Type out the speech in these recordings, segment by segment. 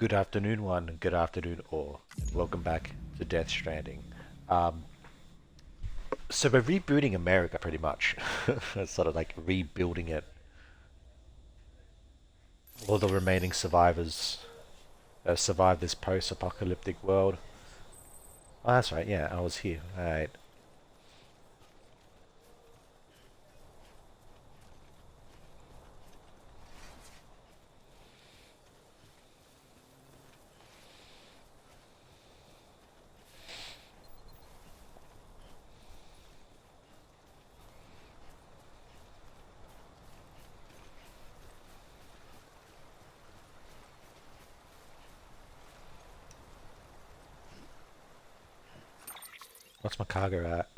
Good afternoon, one. Good afternoon, all. And welcome back to Death Stranding. Um, so we're rebooting America pretty much. It's sort of like rebuilding it. All the remaining survivors survived this post-apocalyptic world. Oh, that's right. Yeah, I was here. All right. What's my cargo at?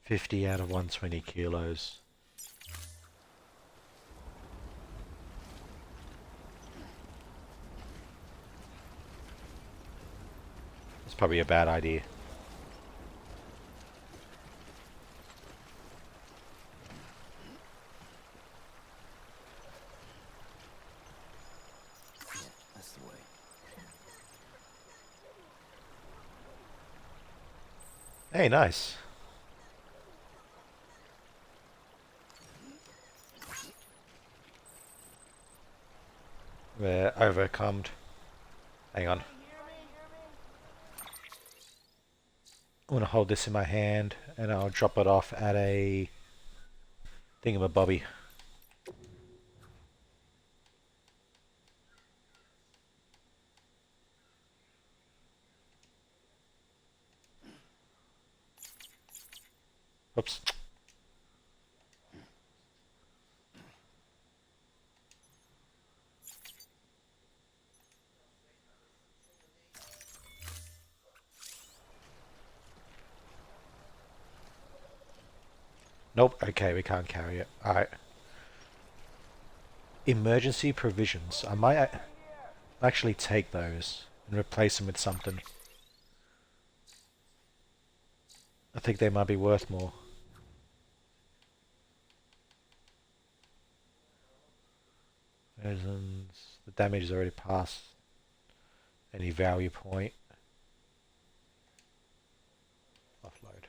50 out of 120 kilos. That's probably a bad idea. That's the way. Hey, nice. We're overcome. Hang on. I'm gonna hold this in my hand and I'll drop it off at a thingamabobby. Oops. Nope. Okay, we can't carry it. Alright. Emergency provisions. I might actually take those and replace them with something. I think they might be worth more. The damage is already past any value point. Offload.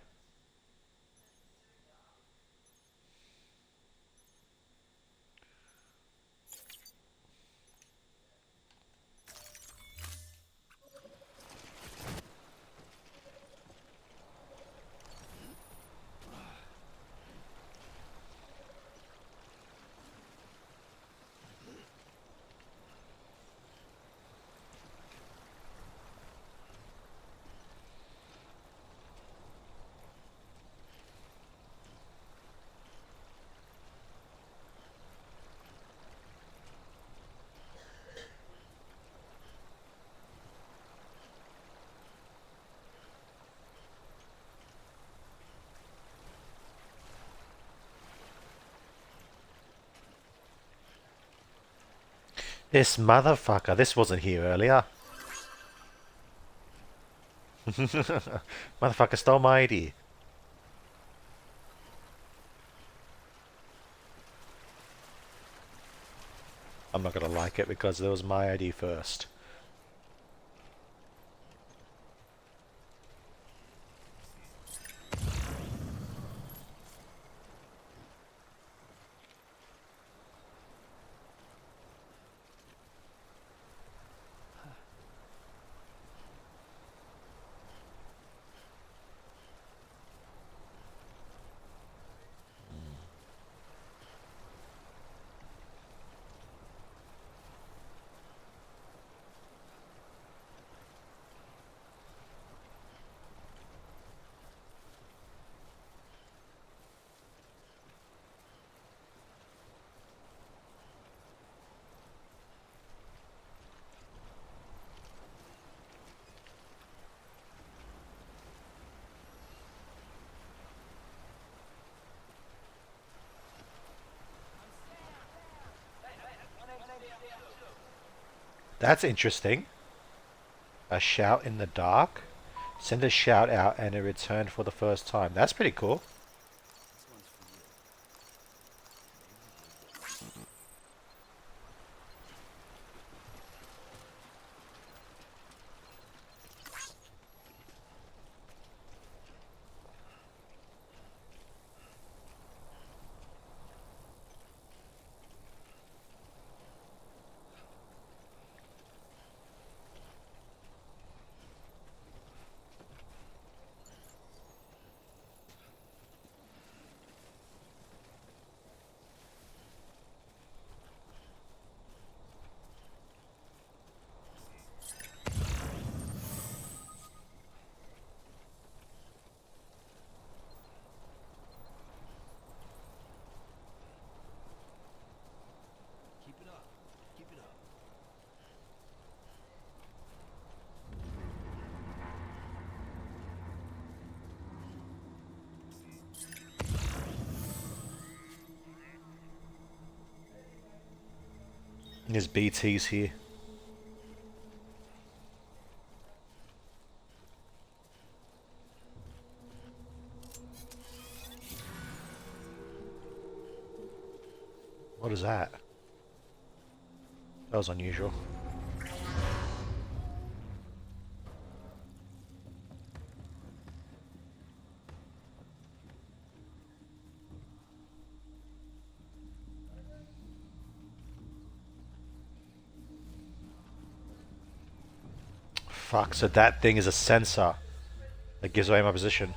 This motherfucker. This wasn't here earlier. Motherfucker stole my ID. I'm not gonna like it because it was my ID first. That's interesting. A shout in the dark? Send a shout out and it returned for the first time. That's pretty cool. This one's for you. There's BTs here. What is that? That was unusual. Fuck, so that thing is a sensor that gives away my position.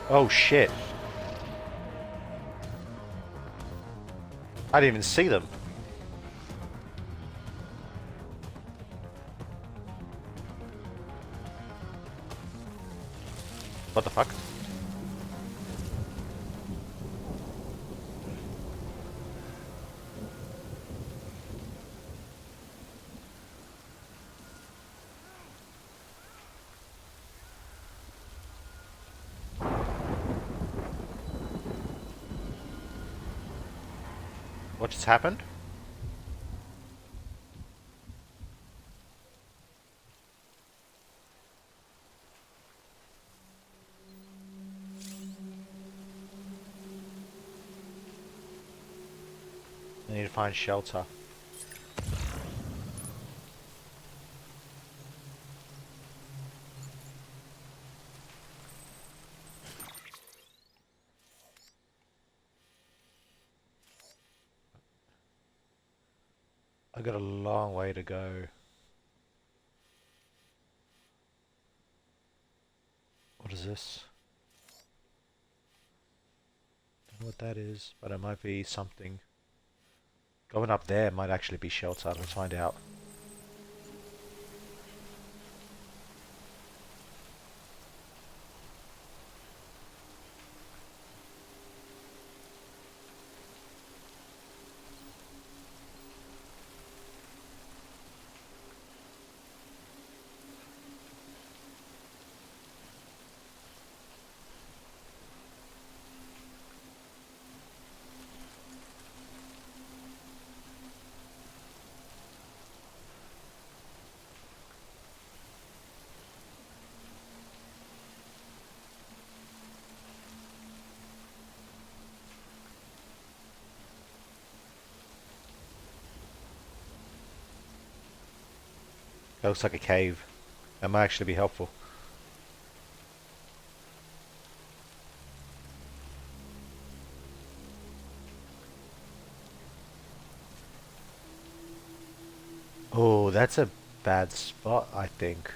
Oh shit. I didn't even see them. What the fuck? What just happened? I need to find shelter. I got a long way to go. What is this? Don't know what that is, but it might be something. Going up there might actually be shelter. Let's find out. That looks like a cave. That might actually be helpful. Oh, that's a bad spot, I think.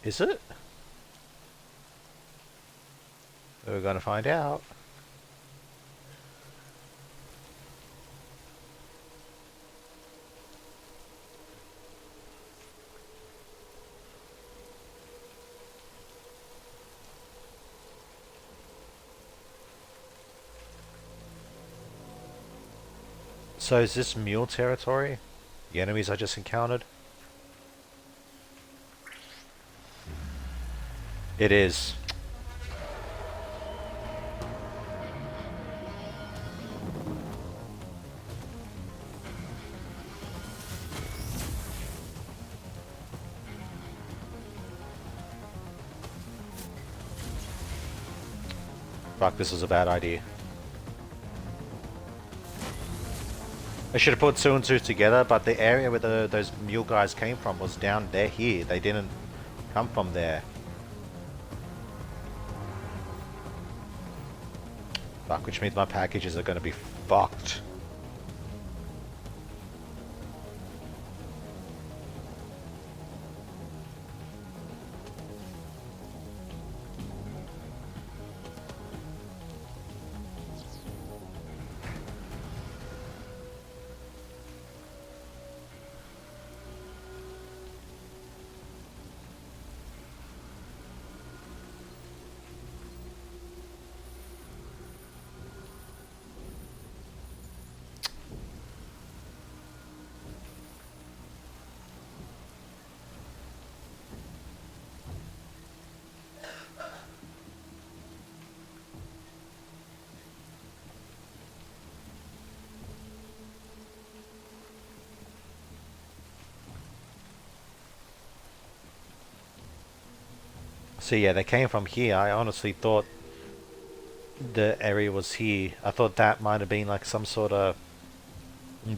Is it? We're gonna find out. So is this mule territory? The enemies I just encountered? It is. Fuck, this was a bad idea. I should have put two and two together, but the area where those mule guys came from was down there here. They didn't come from there. Fuck, which means my packages are gonna be fucked. So yeah, they came from here. I honestly thought the area was here. I thought that might have been like some sort of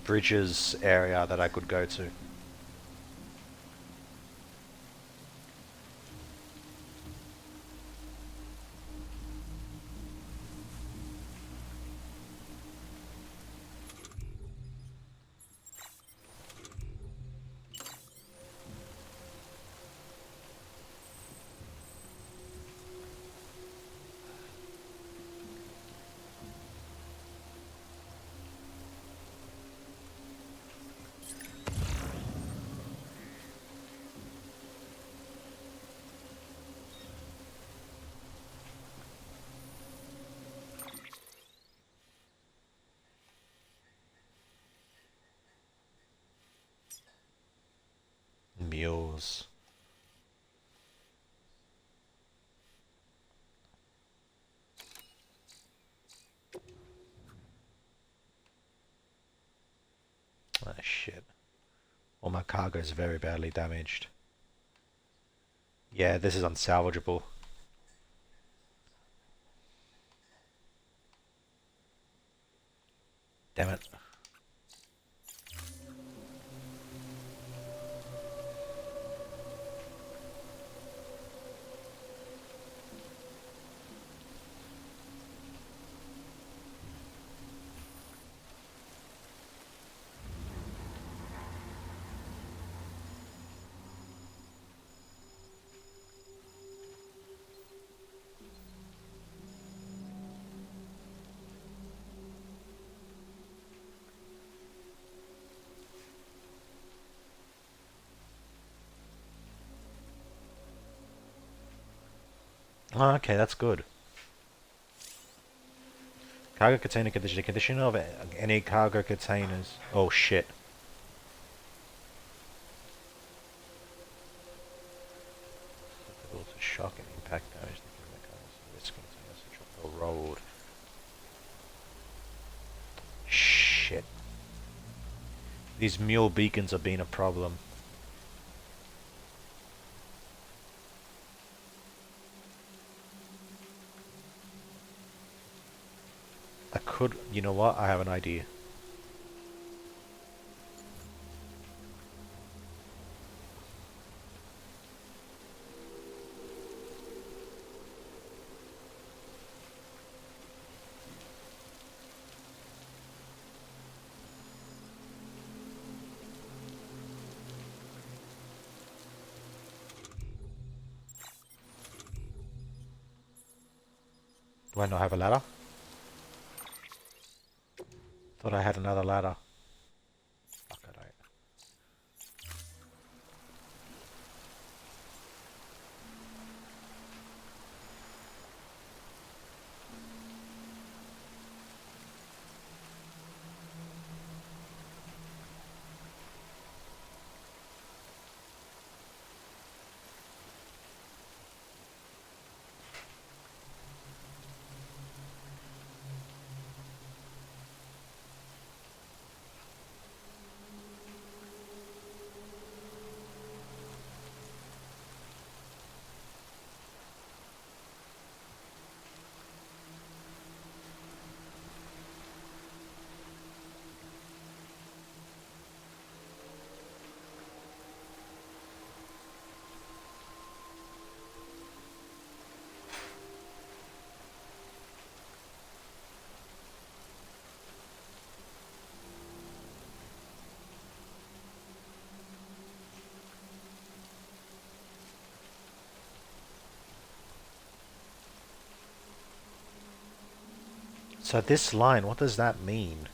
bridges area that I could go to. Mules. Ah, shit. All my cargo is very badly damaged. Yeah, this is unsalvageable. Damn it. Oh, okay, that's good. Cargo container condition. Condition of any cargo containers. Oh shit. To shock and impact damage. Risk containers to rolled. Shit. These mule beacons are being a problem. I could, you know what? I have an idea. Do I not have a ladder? Thought I had another ladder. Fuck, I don't. So this line, what does that mean?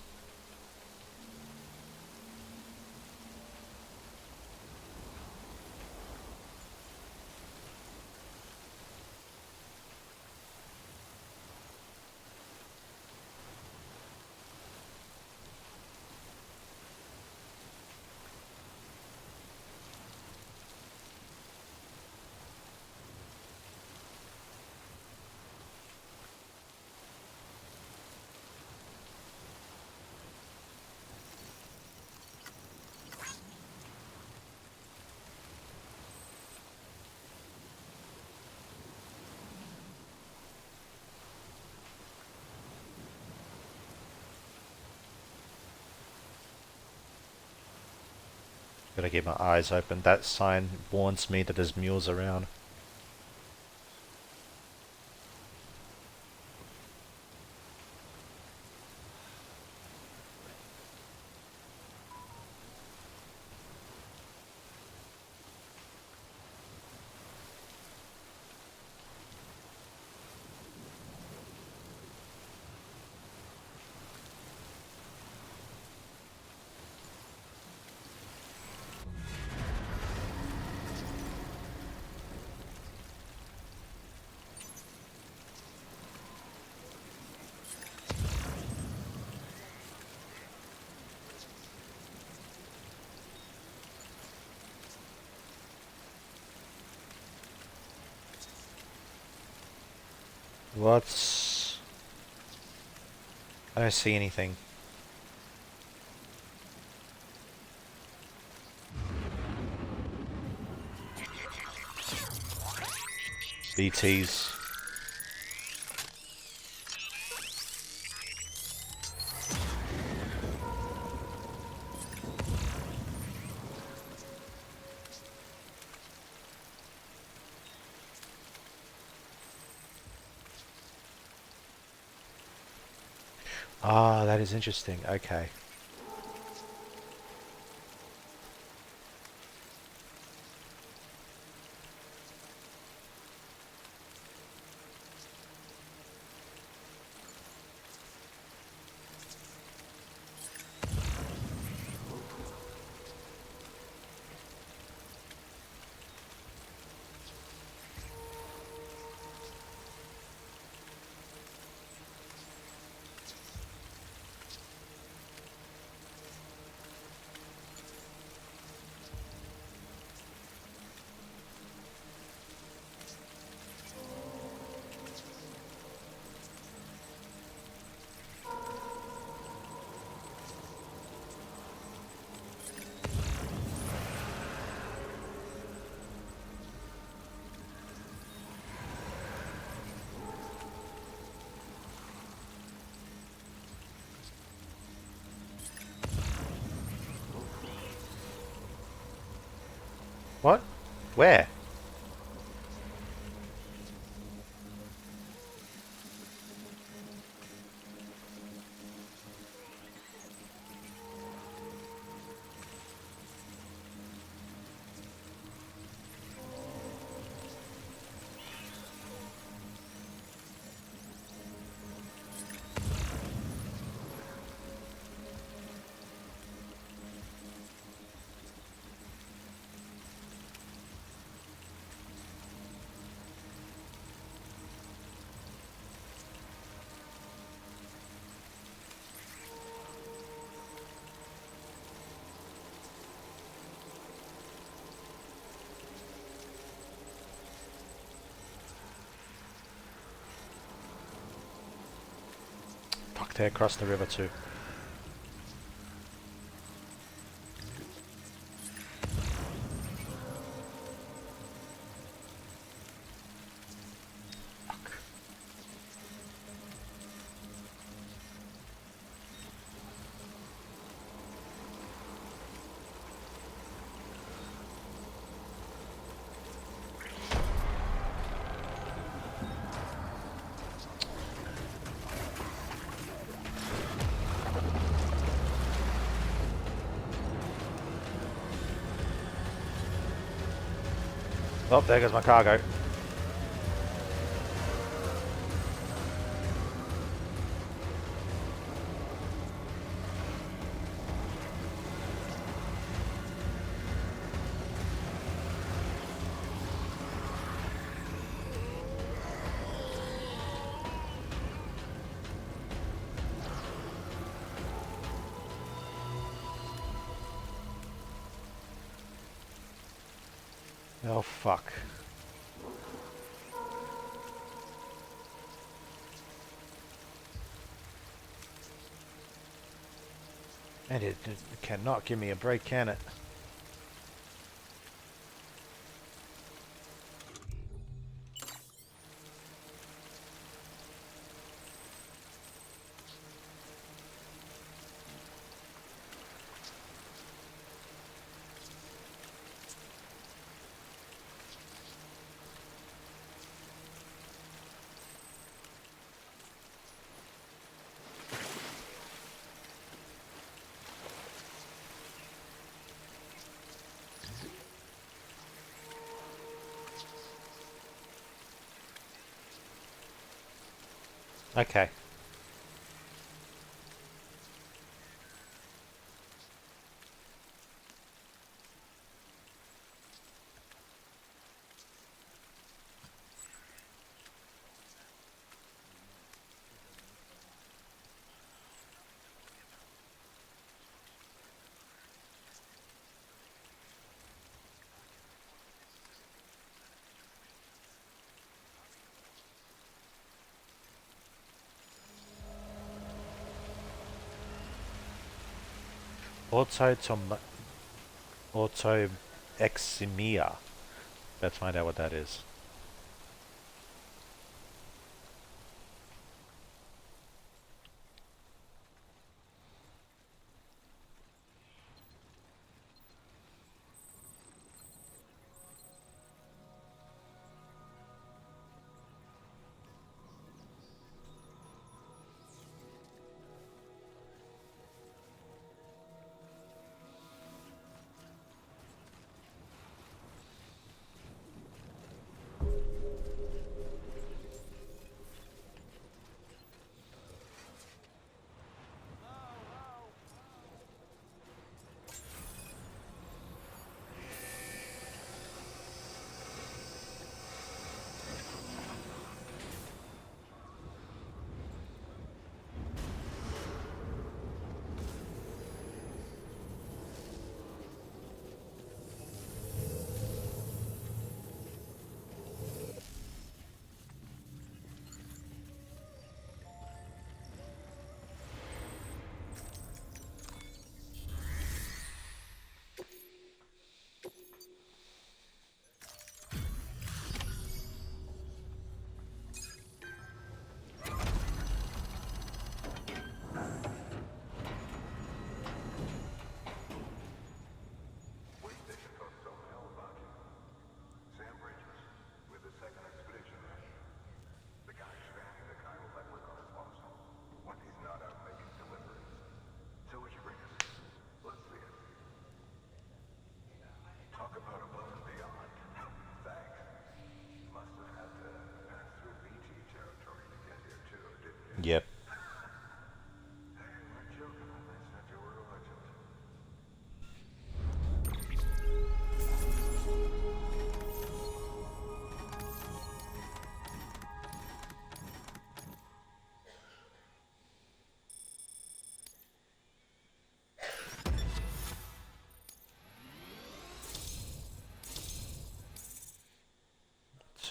Gotta keep my eyes open. That sign warns me that there's mules around. What's... I don't see anything. BTs. Ah, that is interesting. Okay. What? Where? Fuck, they're across the river too. Fuck. Oh, there goes my cargo. Oh, fuck. And it cannot give me a break, can it? Okay. Autotom autoexemia. Let's find out what that is. Yep.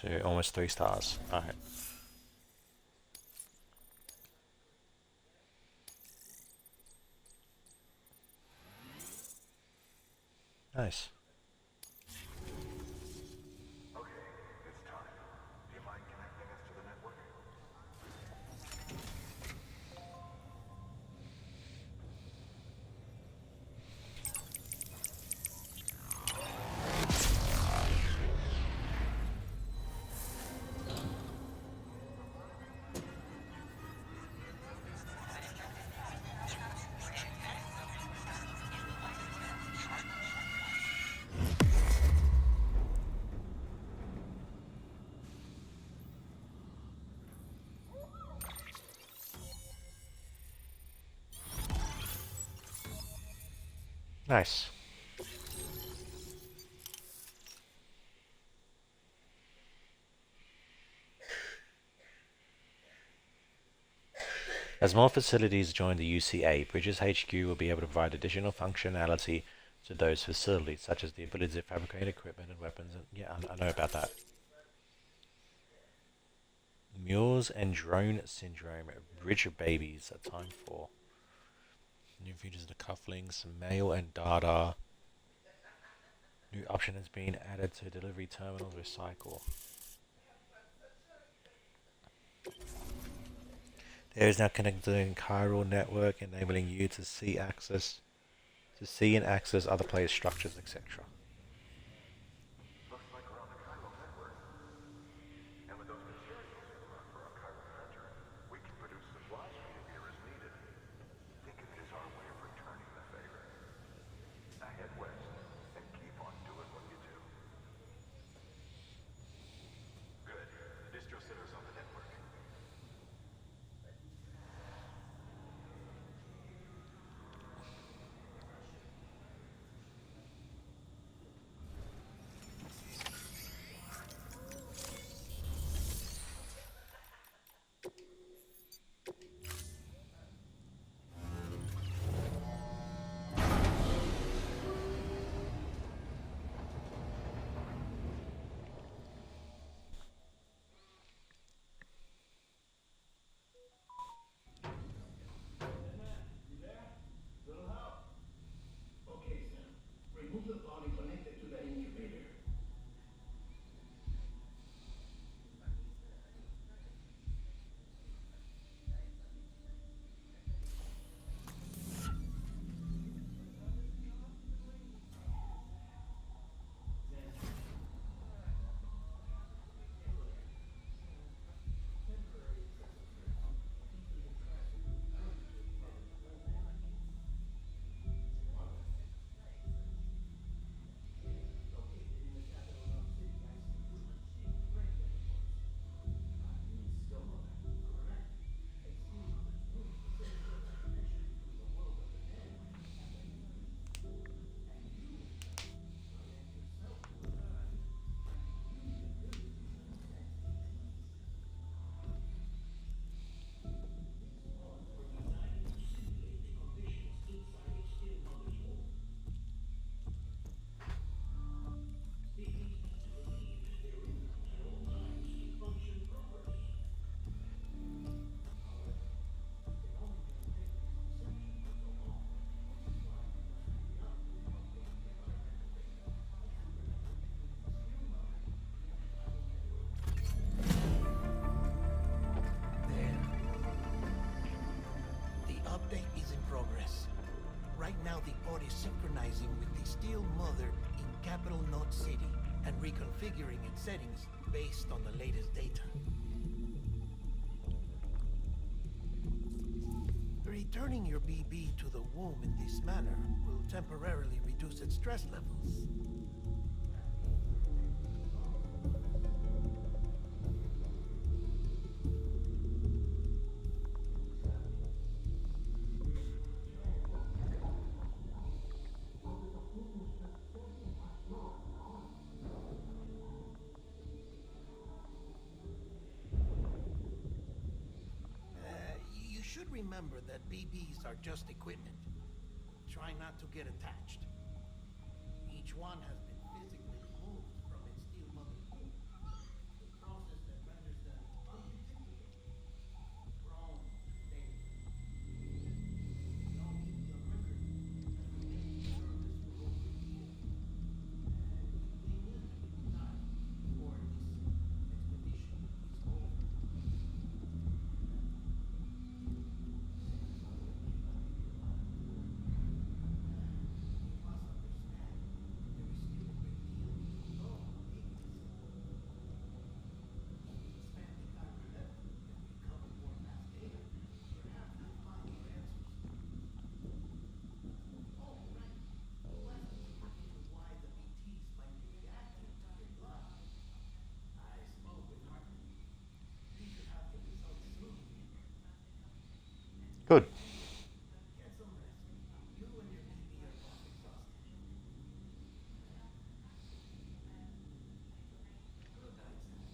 To almost 3 stars. Alright. Nice. Nice. As more facilities join the UCA, Bridges HQ will be able to provide additional functionality to those facilities, such as the ability to fabricate equipment and weapons. And yeah, I know about that. Mules and drone syndrome. Bridge babies. A time for new features of the cufflinks, mail and data. New option has been added to delivery terminals. Recycle. There is now connected to the chiral network, enabling you to see and access other players' structures, etc. synchronizing with the Steel Mother in Capital Knot City and reconfiguring its settings based on the latest data. Returning your BB to the womb in this manner will temporarily reduce its stress levels. You should remember that BBs are just equipment. Try not to get attached. Each one has been physically removed from its steel mother womb, a process that renders them undetectable, prone to failure. No BB on record has remained in service for over a year, and you may need to retire before this expedition is over. You must understand, there is still a great deal to know about aliens. Spend the time left and recover more past data. Perhaps you'll find your answers. Oh, right. You asked me to look into why the BTs might be reacting to your blood. I spoke with Hartman. You should have the results soon. Good. Get some rest. You and your BB are both exhausted. Good night, Sam.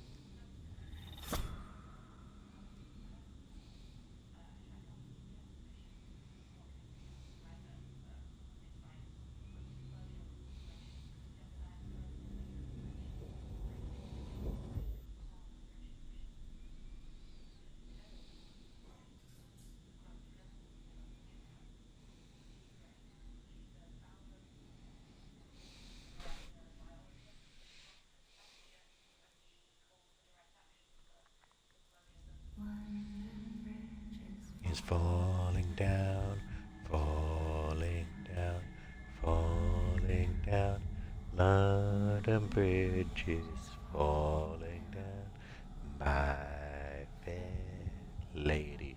Is falling down, falling down, falling down. London Bridge is falling down, my fair lady.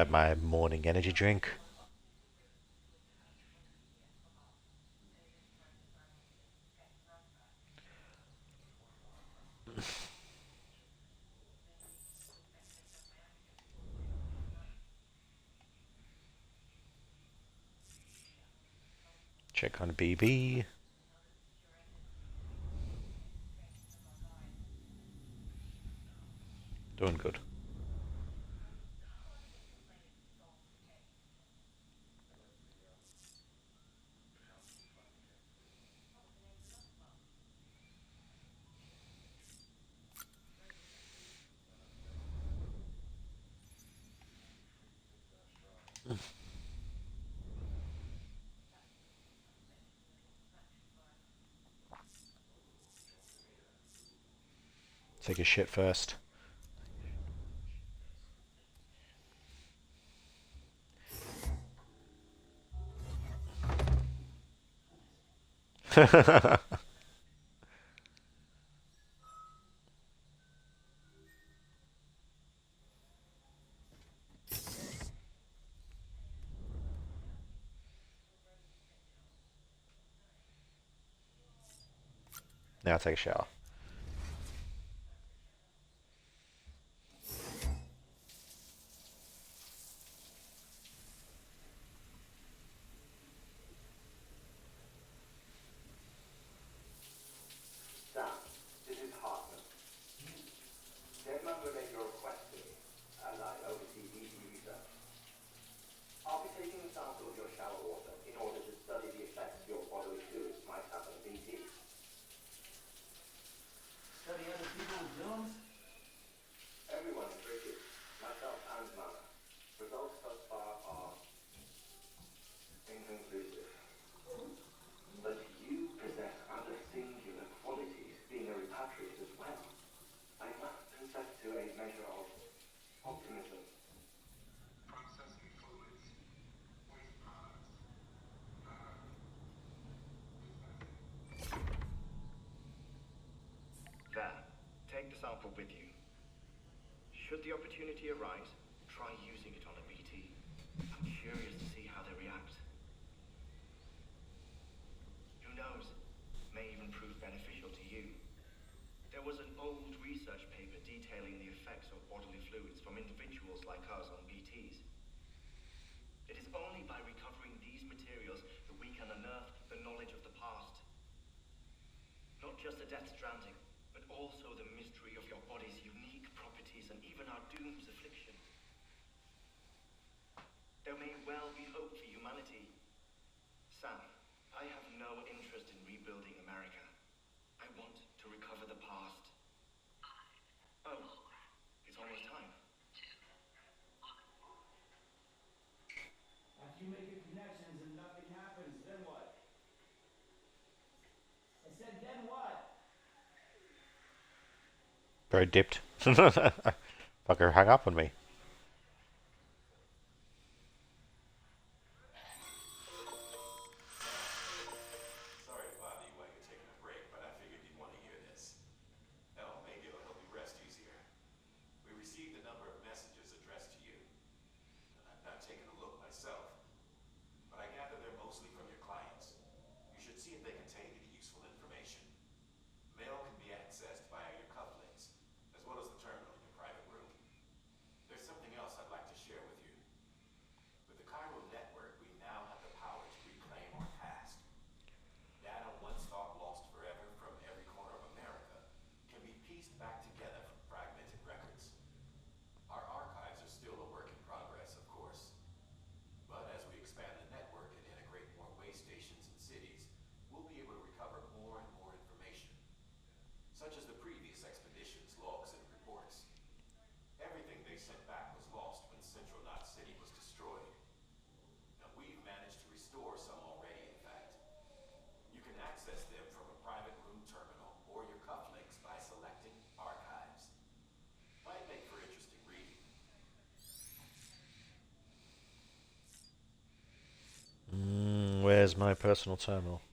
Had my morning energy drink. Check on BB. Doing good. Take a shit first. Now take a shower. Sam, this is Hartman. Remember that your request to me, as I oversee DD research. I'll be taking a sample of your shower water in order to study the effects your bodily fluids might have on BT. Study other people's germs? Everyone is rigid, myself and Mana. Results thus far are inconclusive. But you possess other singular qualities, being a repatriate as well. I must confess to a measure of optimism. Processing fluids, waste products, there. Take the sample with you. Should the opportunity arise, try using it on a BT. I'm curious to see how they react. Who knows? May even prove beneficial to you. There was an old research paper detailing the effects of bodily fluids from individuals like us on BTs. It is only by recovering these materials that we can unearth the knowledge of the past. Not just the death stranding, but also the mystery of your body's unique properties and even our doom's affliction. There may well be hope for humanity. Sam, I have no interest in rebuilding America. I want to recover the past. Oh, it's almost time. After you make your connections and nothing happens, then what? I said, then what? Bro dipped. Fucker hung up on me. Sorry to bother you while you're taking a break, but I figured you'd want to hear this. Hell, maybe it'll help you rest easier. We received a number of messages addressed to you. I've not taken a look myself, but I gather they're mostly from your clients. You should see if they contain any useful information. Mail can be accessed via your cufflinks, as well as the terminal in your private room. There's something else I'd like to share with you. With the chiral network, we now have the power to reclaim our past. Data once thought lost forever from every corner of America can be pieced back together from fragmented records. Our archives are still a work in progress, of course. But as we expand the network and integrate more way stations and cities, we'll be able to recover more and more information, such as the previous expedition's logs and reports. Everything they sent back was lost when Central Knot City was destroyed. Now we've managed to restore some already, in fact. You can access them from a private room terminal or your cufflinks by selecting Archives. Might make for interesting reading. Where's my personal terminal?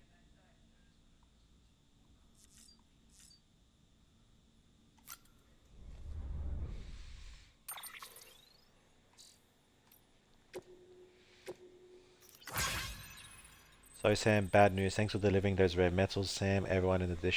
So Sam, bad news. Thanks for delivering those rare metals, Sam. Everyone in the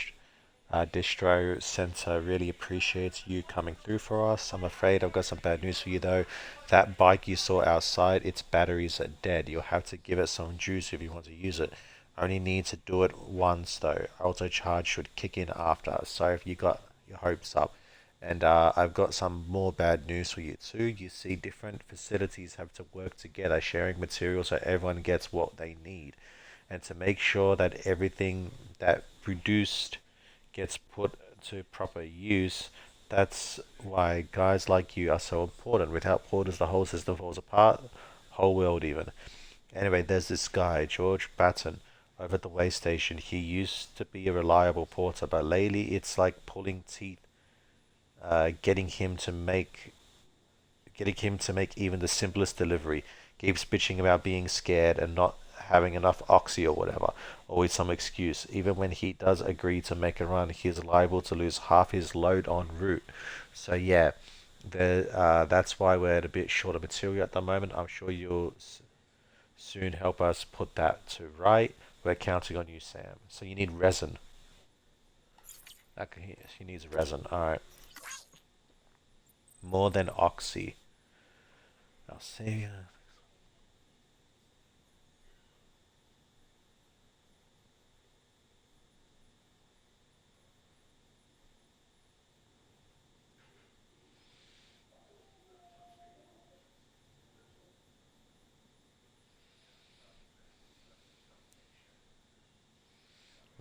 distro center really appreciates you coming through for us. I'm afraid I've got some bad news for you though. That bike you saw outside, its batteries are dead. You'll have to give it some juice if you want to use it. Only need to do it once though. Auto charge should kick in after. So if you got your hopes up. And I've got some more bad news for you too. You see, different facilities have to work together, sharing materials so everyone gets what they need. And to make sure that everything that produced gets put to proper use, that's why guys like you are so important. Without porters, the whole system falls apart, whole world even. Anyway, there's this guy, George Batten, over at the way station. He used to be a reliable porter, but lately it's like pulling teeth, uh, getting him to make getting him to make even the simplest delivery. Keeps bitching about being scared and not having enough oxy or whatever, always some excuse. Even when he does agree to make a run, he's liable to lose half his load en route. So yeah, that's why we're at a bit short of material at the moment. I'm sure you'll soon help us put that to right. We're counting on you, Sam. So you need resin. Okay, he needs resin. All right, more than oxy. I'll see.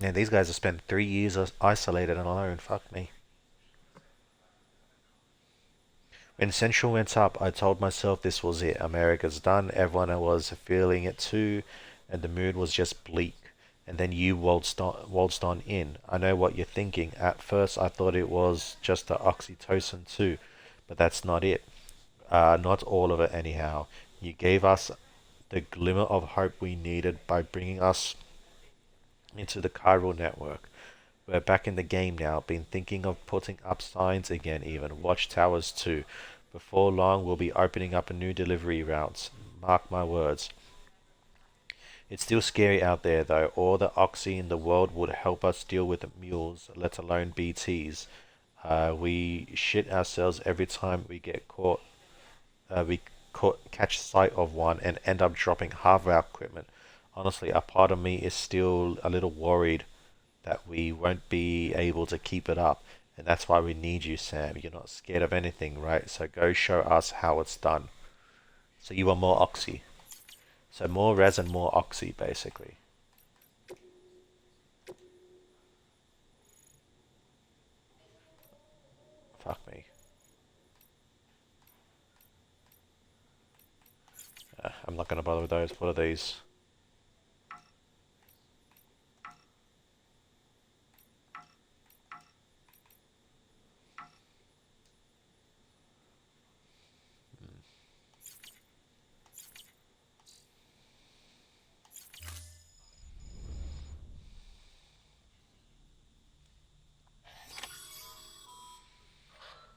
Yeah, these guys have spent 3 years isolated and alone. Fuck me. When Central went up, I told myself this was it. America's done. Everyone was feeling it too, and the mood was just bleak. And then you waltzed on in. I know what you're thinking. At first, I thought it was just the oxytocin too, but that's not it. Not all of it, anyhow. You gave us the glimmer of hope we needed by bringing us into the chiral network. We're back in the game now. Been thinking of putting up signs again, even watchtowers too. Before long, we'll be opening up a new delivery routes. Mark my words. It's still scary out there, though. All the oxy in the world would help us deal with mules, let alone BTs. We shit ourselves every time we get caught. Catch sight of one and end up dropping half our equipment. Honestly, a part of me is still a little worried that we won't be able to keep it up. And that's why we need you, Sam. You're not scared of anything, right? So go show us how it's done. So you want more oxy. So more resin, more oxy, basically. Fuck me. I'm not gonna bother with those. What are these?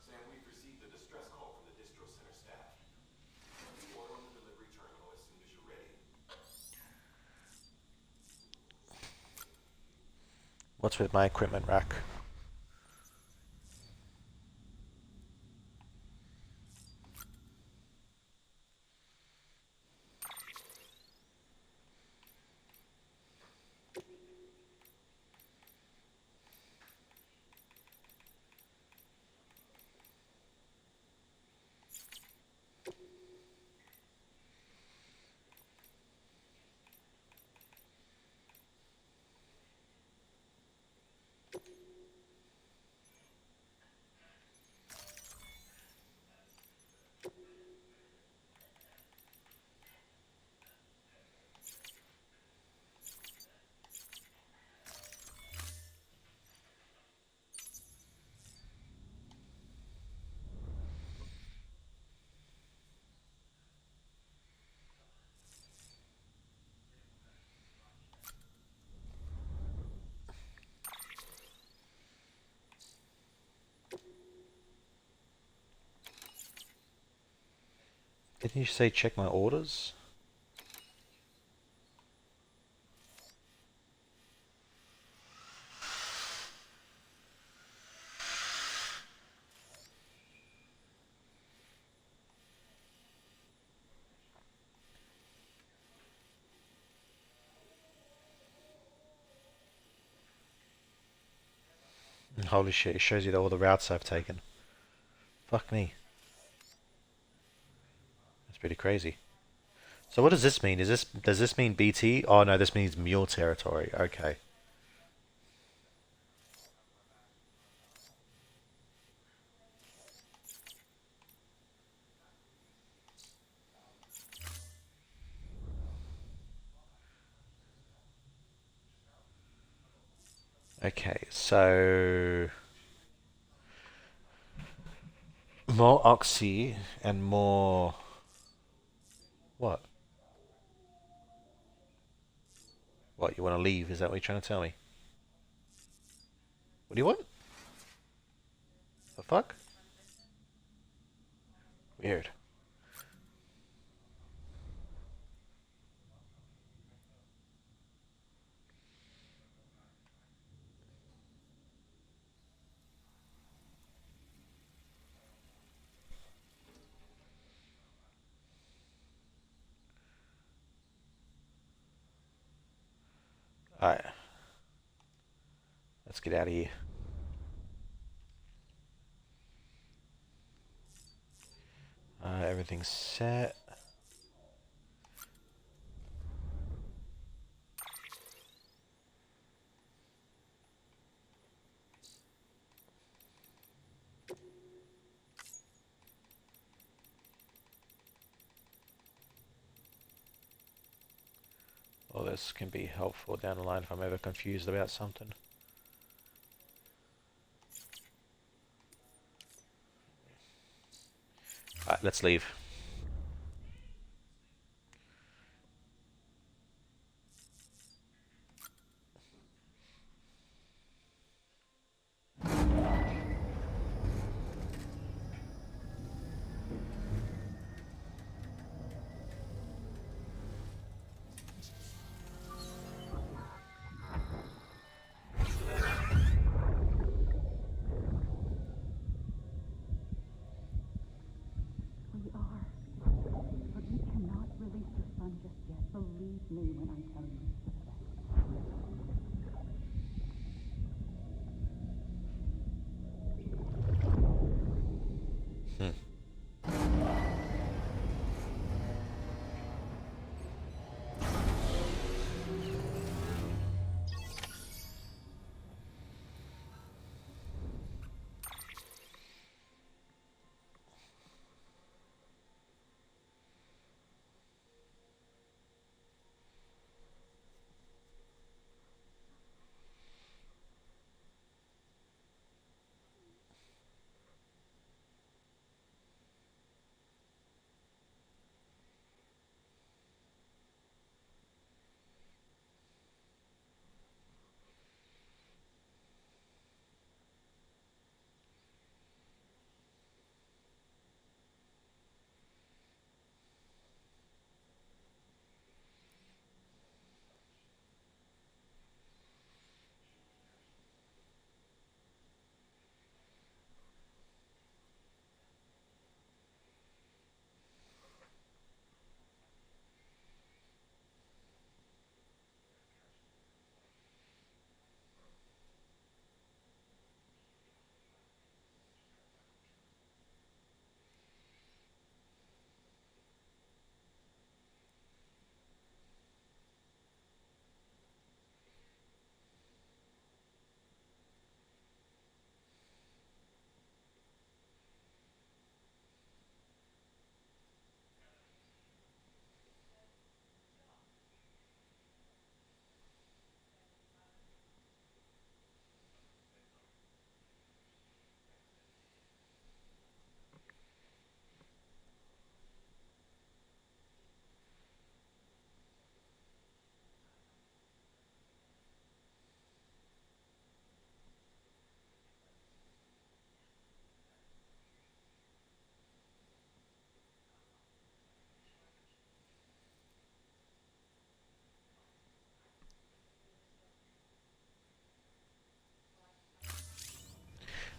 Sam, we've received a distress call from the distro center staff. We'll be ordering the delivery terminal as soon as you're ready. What's with my equipment rack? Didn't you say check my orders? Holy shit, it shows you all the routes I've taken. Fuck me. That's pretty crazy. So what does this mean? Does this mean BT? Oh no, this means mule territory. Okay. Okay, so more oxy and more what? What, you want to leave? Is that what you're trying to tell me? What do you want? The fuck? Weird. Alright, let's get out of here. Everything's set. Well, this can be helpful down the line if I'm ever confused about something. Alright, let's leave. We are. But we cannot release your son just yet. Believe me when I tell you it's the best. Hmm.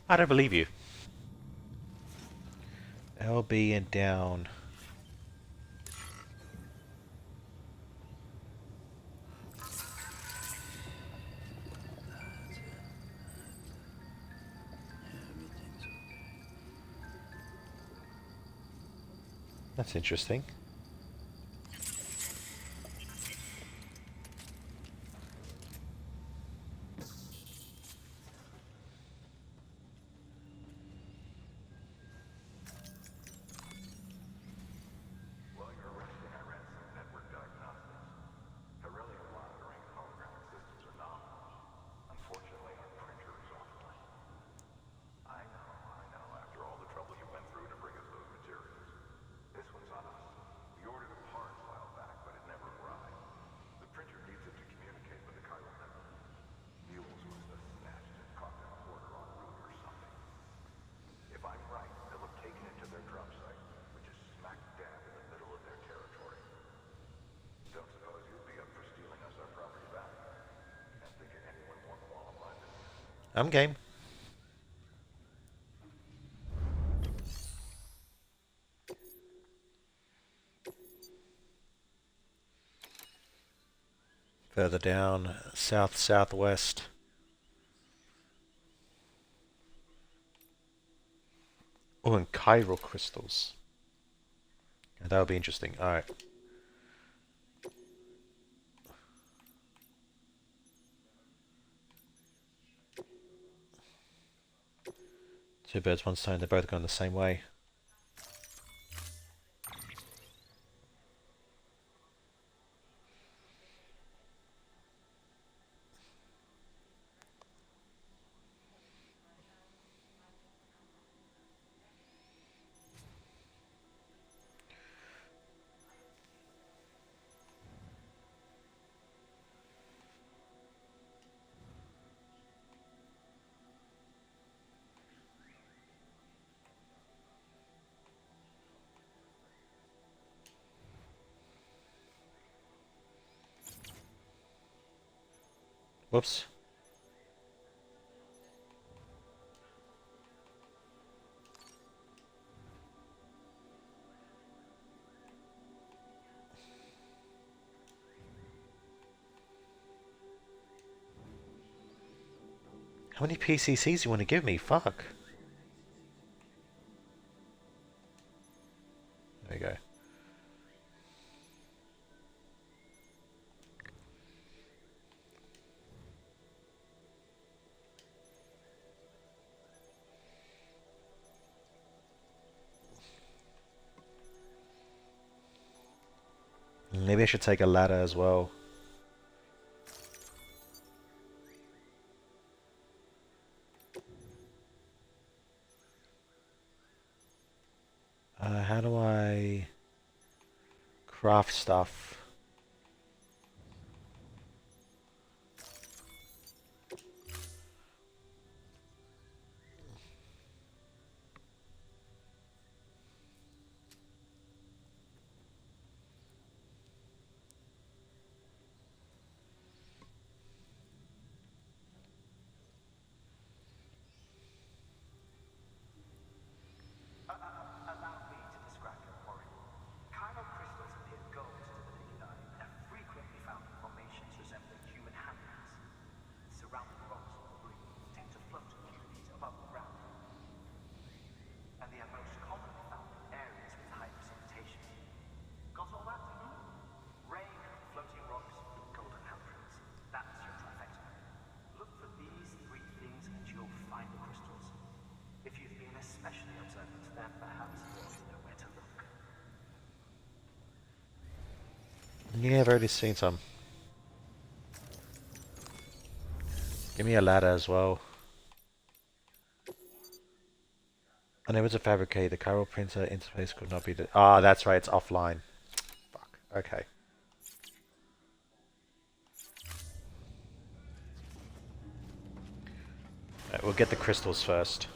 I don't believe you. LB and down. That's interesting. While you're resting, I ran some network diagnostics. Beryllium monitoring and holographic systems are nominal. Unfortunately, our printer is offline. I know, after all the trouble you went through to bring us those materials. This one's on us. We ordered a part a while back, but it never arrived. The printer needs it to communicate with the chiral network. Mules must have snatched it, caught their quarter en route or something. If I'm right, they'll have taken it to their drop site, which is smack dab in the middle of their territory. Don't suppose you'd be up for stealing us our property back? Can't think of anyone more qualified than you. I'm game. Further down, south-southwest. Oh, and chiral crystals. That would be interesting. Alright. Two birds, one stone. They're both going the same way. Whoops. How many PCCs do you want to give me? Fuck. There you go. Maybe I should take a ladder as well. How do I craft stuff? Allow me to describe your quarry. Chiral crystals appear gold to the naked eye and are frequently found in formations resembling human handprints. Surrounding rocks or debris tend to float a few feet above the ground. And they are most commonly found in areas with high precipitation. Got all that? Rain, floating rocks, golden handprints. That's your trifecta. Look for these three things and you'll find the crystals. If you've been especially observant, then perhaps you ought to know where to look. Yeah, I've already seen some. Give me a ladder as well. Unable to fabricate, the chiral printer interface could not be... Ah, that's right, it's offline. Fuck, okay. Right, we'll get the crystals first.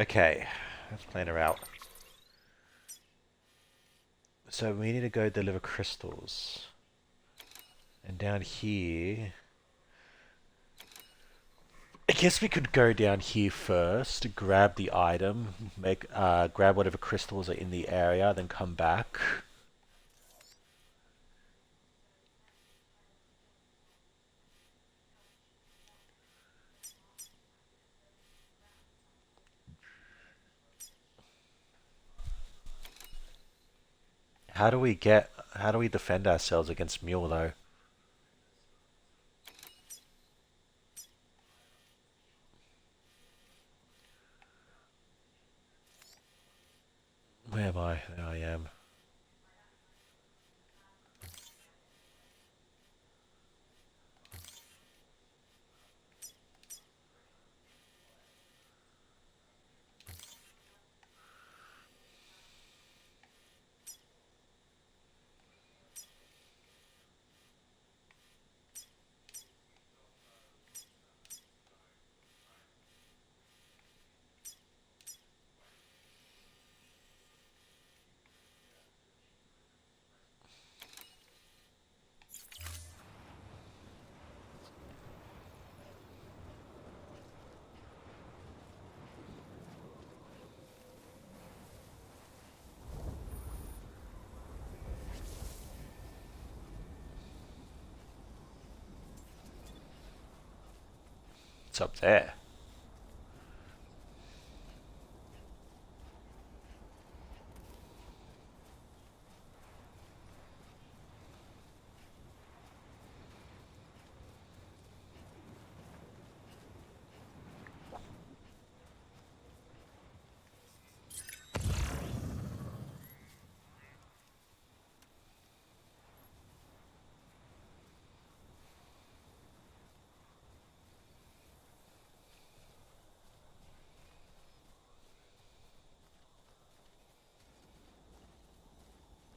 Okay, let's plan her out. So we need to go deliver crystals. And down here... I guess we could go down here first, grab the item, grab whatever crystals are in the area, then come back. How do we defend ourselves against Mule though? Where am I? There I am. It's up there.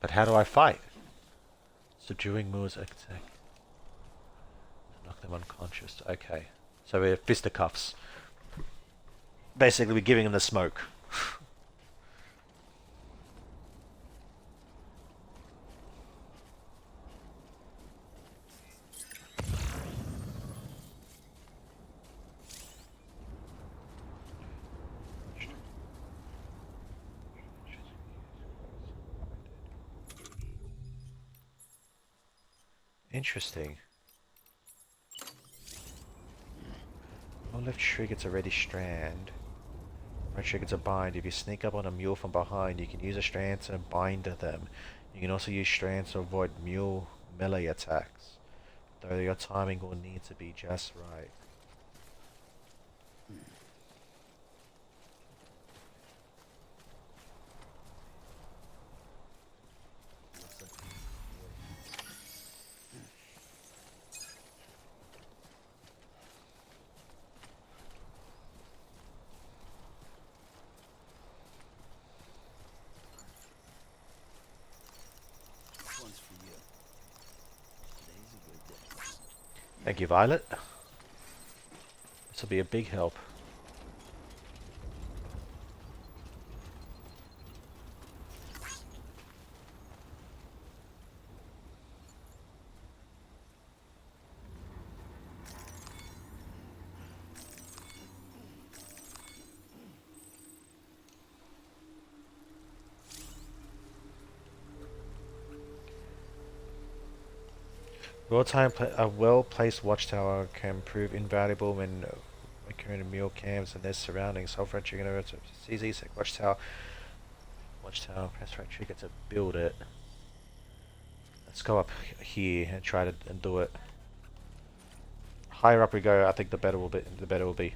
But how do I fight? Subduing Mule's attack. Knock them unconscious. Okay. So we're fisticuffs. Basically, we're giving them the smoke. Interesting. On left trigger's a ready strand. Right trigger's a bind. If you sneak up on a mule from behind, you can use a strand to bind them. You can also use strands to avoid mule melee attacks. Though your timing will need to be just right. Thank you, Violet. This will be a big help. A well-placed watchtower can prove invaluable when occurring mule camps and their surroundings. Hold right trigger to CZ watchtower. Press right trigger to build it. Let's go up here and try to do it. Higher up we go, I think the better will be. The better will be.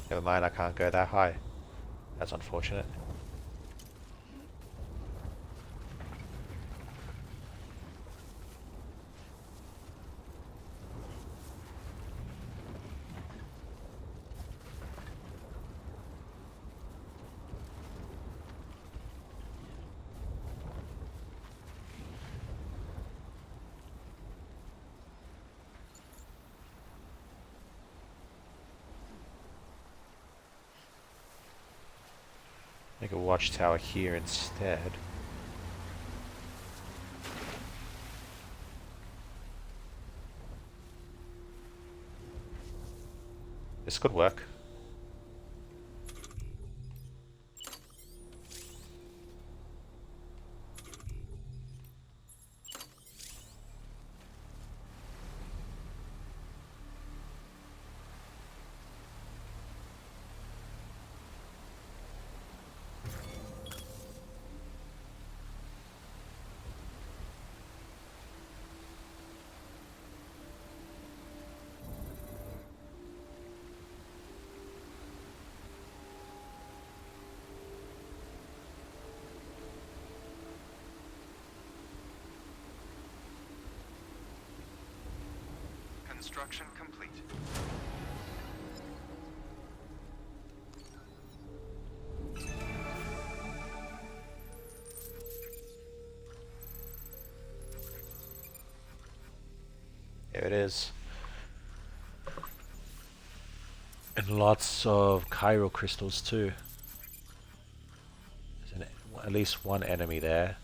Never mind, I can't go that high. That's unfortunate. Make a watchtower here instead. This could work. Construction complete. There it is. And lots of chiral crystals too. There's at least one enemy there.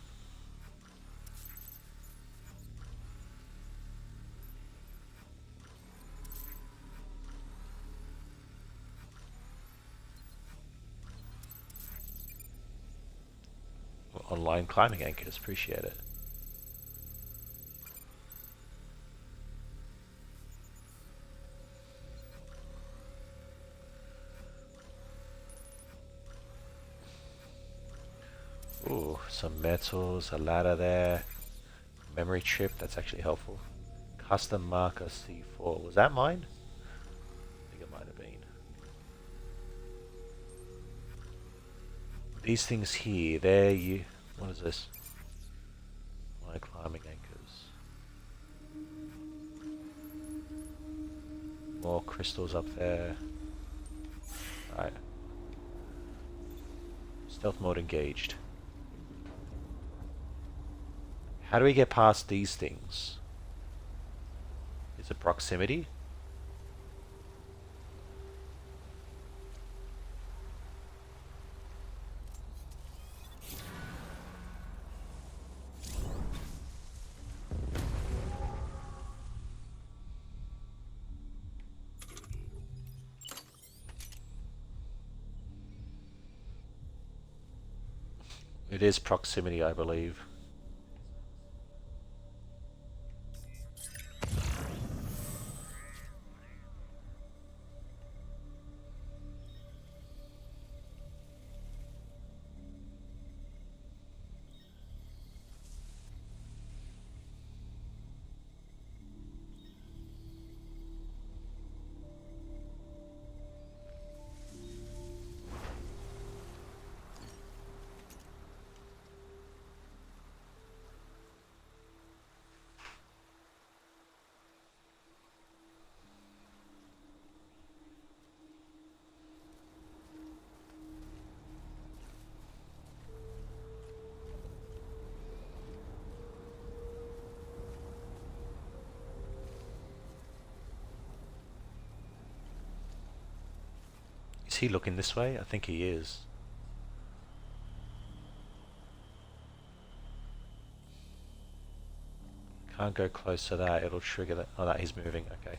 Online climbing anchors, appreciate it. Ooh, some metals, a ladder there. Memory chip, that's actually helpful. Custom marker C4. Was that mine? I think it might have been. These things here, they're you. What is this? My climbing anchors. More crystals up there. Right. Stealth mode engaged. How do we get past these things? Is it proximity? It is proximity, I believe. Is he looking this way? I think he is. Can't go close to that, it'll trigger that. Oh, that he's moving, okay.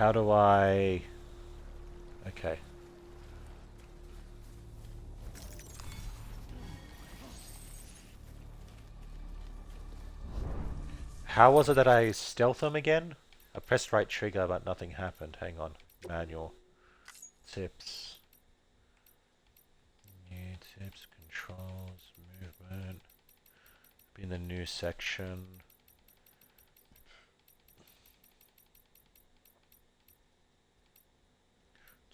how do I... Okay. How was it that I stealth them again? I pressed right trigger, but nothing happened. Hang on. Manual. Tips. New tips, controls, movement. Be in the new section.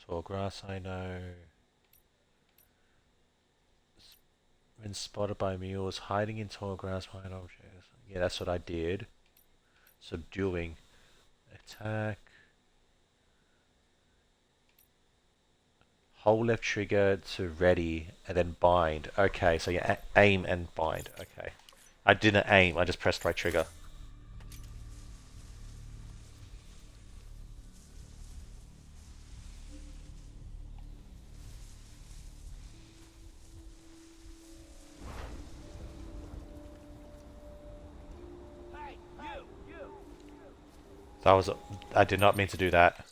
Tall grass, I know. When spotted by mules, hiding in tall grass behind objects. Yeah, that's what I did. Subduing. Attack. Hold left trigger to ready and then bind. Okay, so yeah, aim and bind. Okay. I didn't aim, I just pressed right trigger. That was... I did not mean to do that.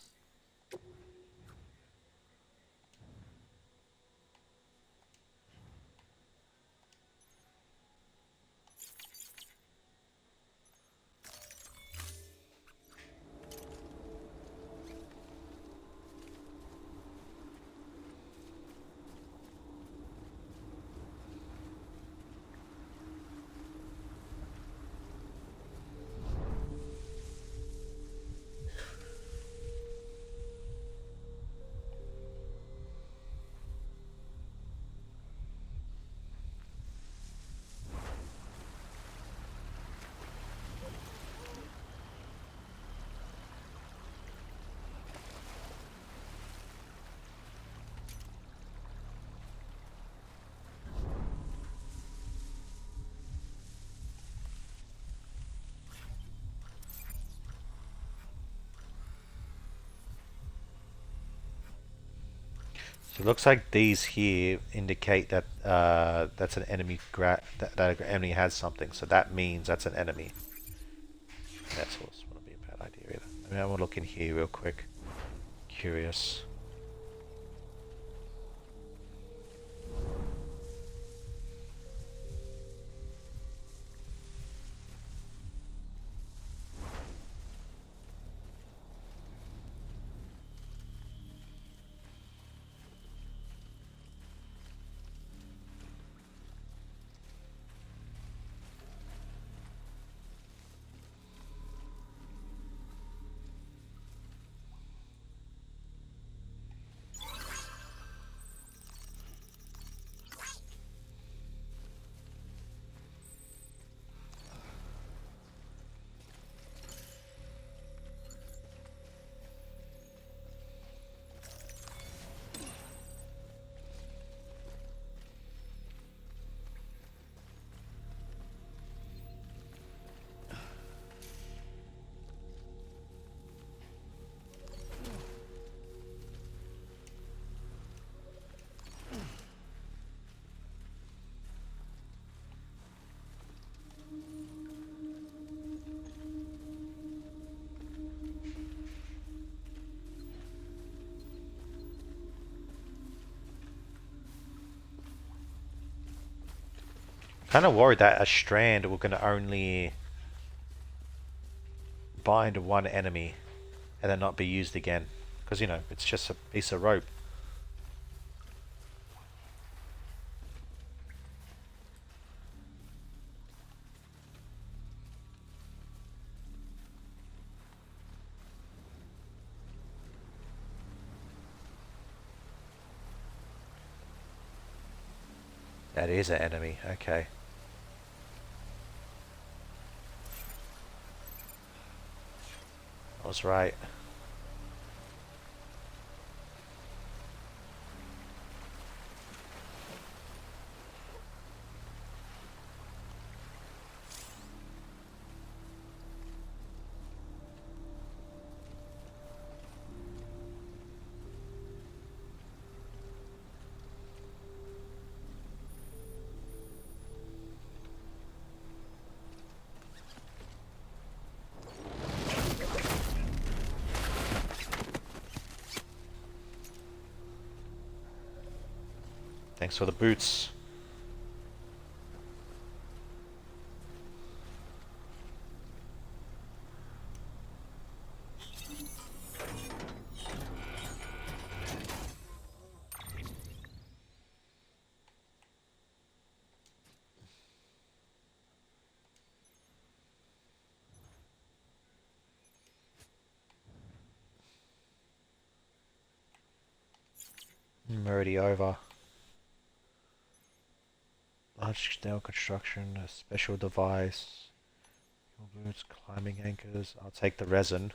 So it looks like these here indicate that that's an enemy. That an enemy has something. So that means that's an enemy. That's also not be a bad idea either. I mean, I want to look in here real quick. Curious. Kind of worried that a strand we're going to only bind one enemy and then not be used again. Because, you know, it's just a piece of rope. That is an enemy, okay. I was right. Thanks for the boots. I'm already over. Large scale construction, a special device. Boots, climbing anchors. I'll take the resin.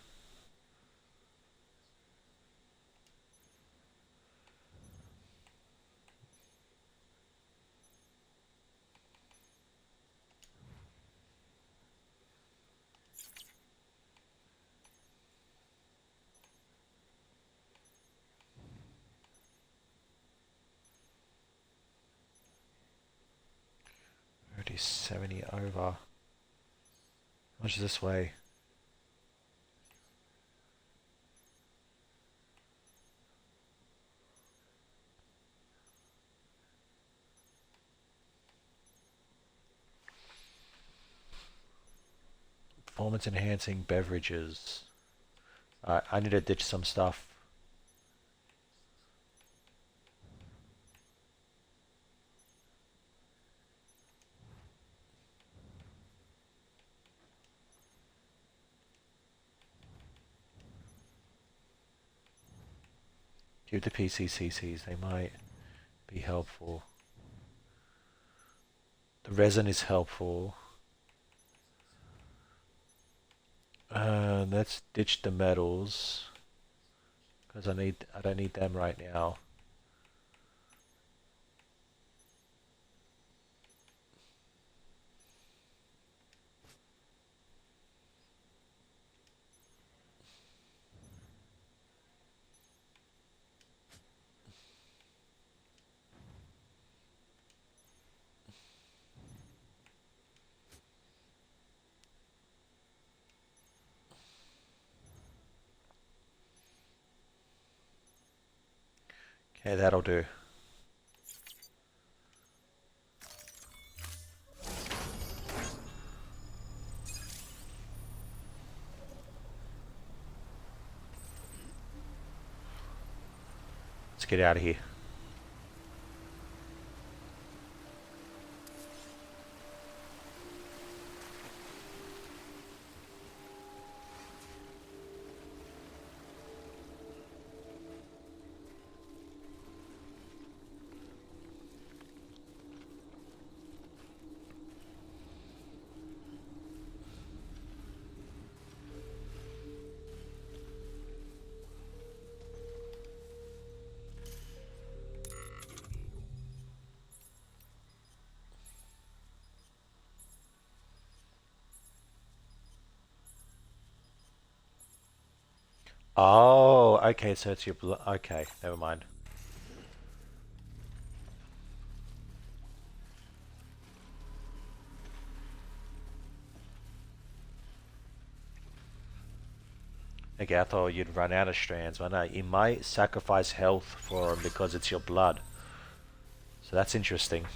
Already 70 over. How much is this way? Performance enhancing beverages. Alright, I need to ditch some stuff. Keep the PCCCs, they might be helpful. The resin is helpful. Let's ditch the metals because I don't need them right now. Okay, that'll do. Let's get out of here. Oh, okay, so it's your blood. Okay, never mind. Okay, I thought you'd run out of strands, but no, you might sacrifice health for them because it's your blood. So that's interesting.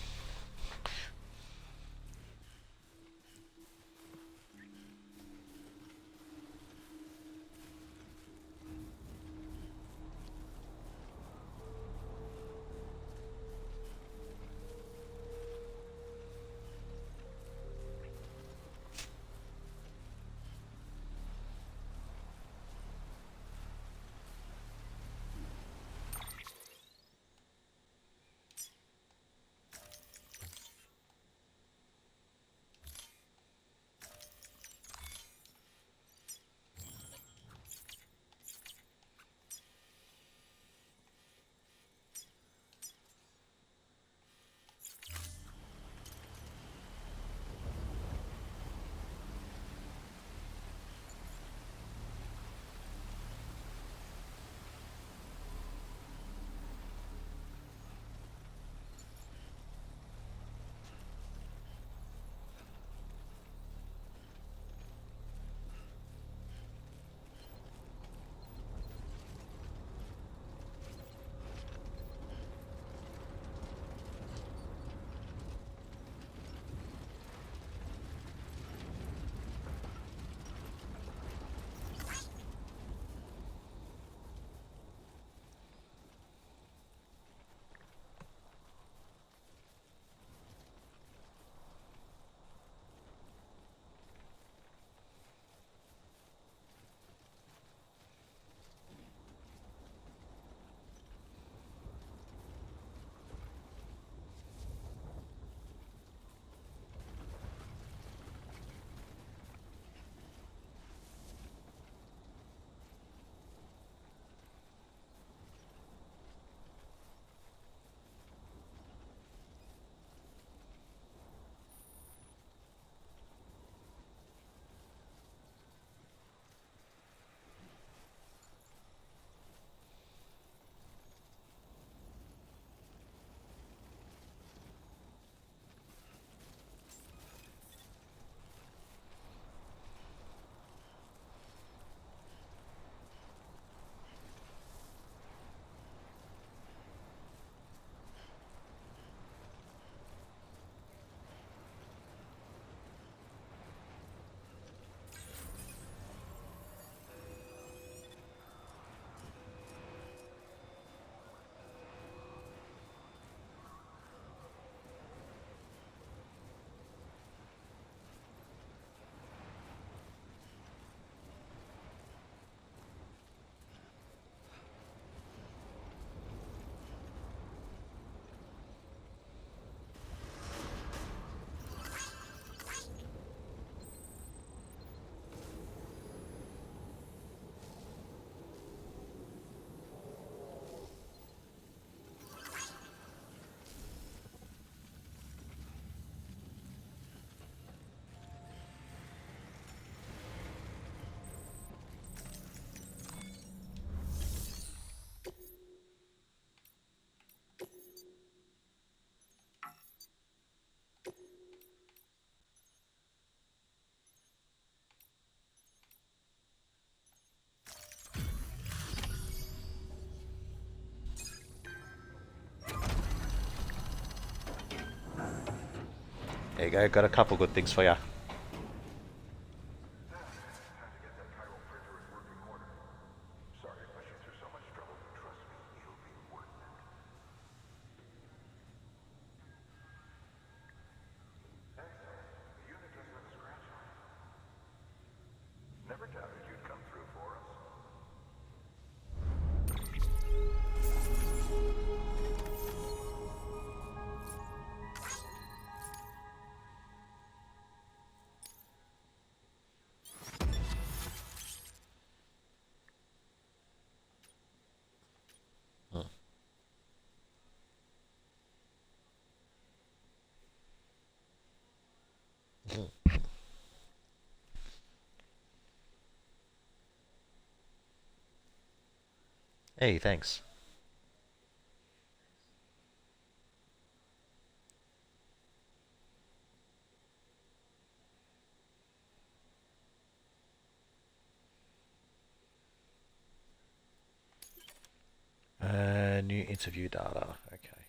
There you go, got a couple good things for ya. Time to get that chiral printer in working order. Sorry I put you through so much trouble, but trust me, you'll be worth it. Excellent. The unit doesn't have a scratch on it. Never doubted you'd come through for us. Hey, thanks. New interview data. Okay.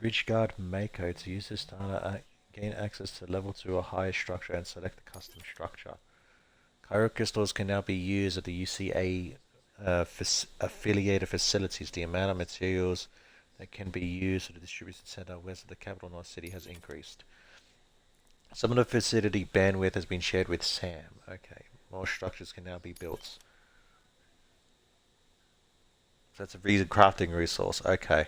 Ridgeguard Mako to use this data, gain access to level 2 or higher structure and select the custom structure. Chiral crystals can now be used at the UCA affiliated facilities. The amount of materials that can be used at the distribution center west of the capital North City has increased. Some of the facility bandwidth has been shared with Sam. Okay, more structures can now be built. So that's a reason crafting resource. Okay.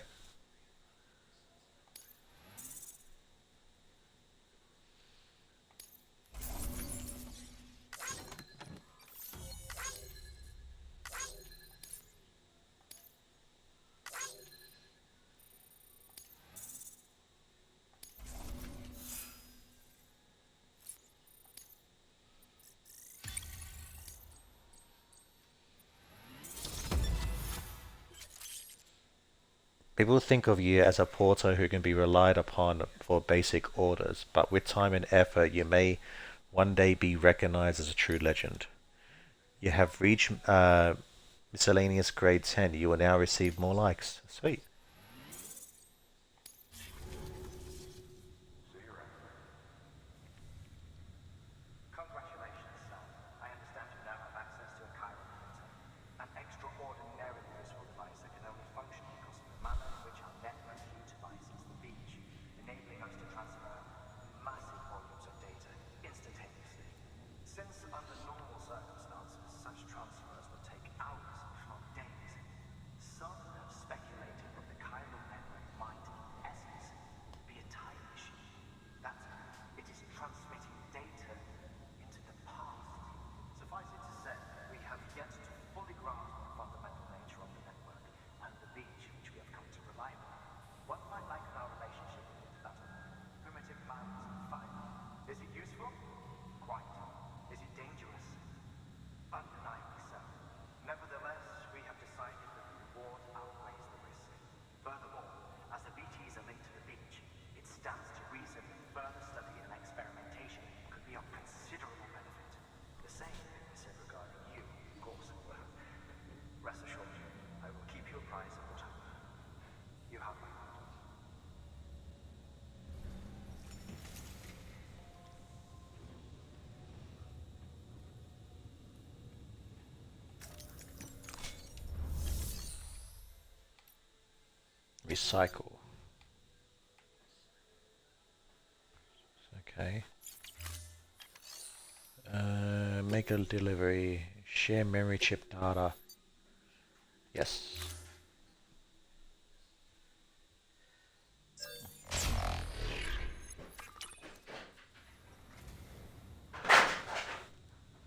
People think of you as a porter who can be relied upon for basic orders, but with time and effort, you may one day be recognized as a true legend. You have reached miscellaneous grade 10. You will now receive more likes. Sweet. Congratulations, son. I understand you now have access to a chiral printer. An extraordinarily useful device that can only function because of the manner in which our network utilizes the beach, enabling us to transfer massive volumes of data instantaneously. Since under normal circumstances, such transfers would take hours, if not days, some have speculated that the chiral network might, in essence, be a time machine. That it is transmitting data into the past. Suffice it to say, we have yet to fully grasp the fundamental nature of the network and the beach which we have come to rely on. One might liken our relationship with that of primitive mammals and fire. Is it useful? Quite. Is it dangerous? Undeniably so. Nevertheless, we have decided that the reward outweighs the risk. Furthermore, as the BTs are linked to the beach, it stands to reason that further study and experimentation could be of considerable benefit. The same can be said regarding you, of course. Rest assured, I will keep you apprised of what I learn. You have my word. Recycle. Okay. Make a delivery. Share memory chip data. Yes.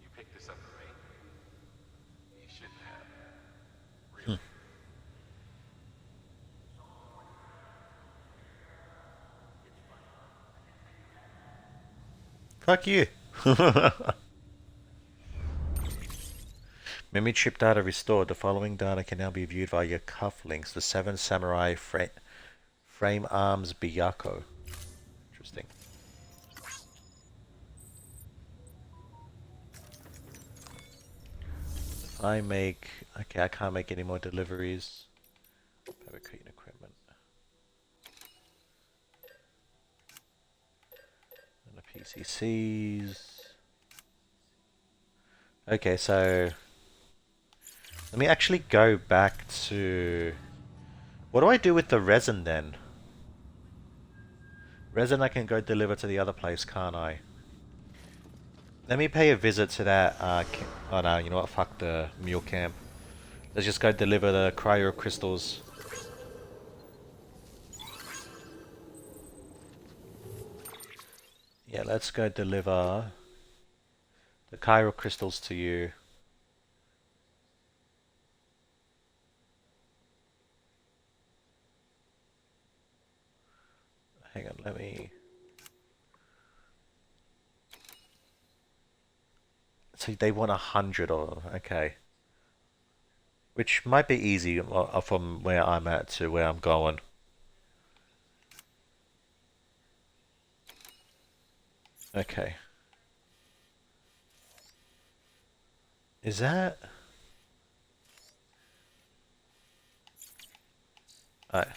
You picked this up for me? You shouldn't have. Really? Fuck you. Memory chip data restored. The following data can now be viewed via your cufflinks. The 7 Samurai frame arms Byakuo. Interesting. If I make... Okay, I can't make any more deliveries. Fabricating equipment. And the PCCs. Okay, so let me actually go back to... What do I do with the resin then? Resin I can go deliver to the other place, can't I? Let me pay a visit to that, oh no, you know what, fuck the mule camp. Let's just go deliver the cryo crystals. Yeah, let's go deliver the cryo crystals to you. Hang on, let me... So they want 100 or... Okay. Which might be easy from where I'm at to where I'm going. Okay. Is that... Alright.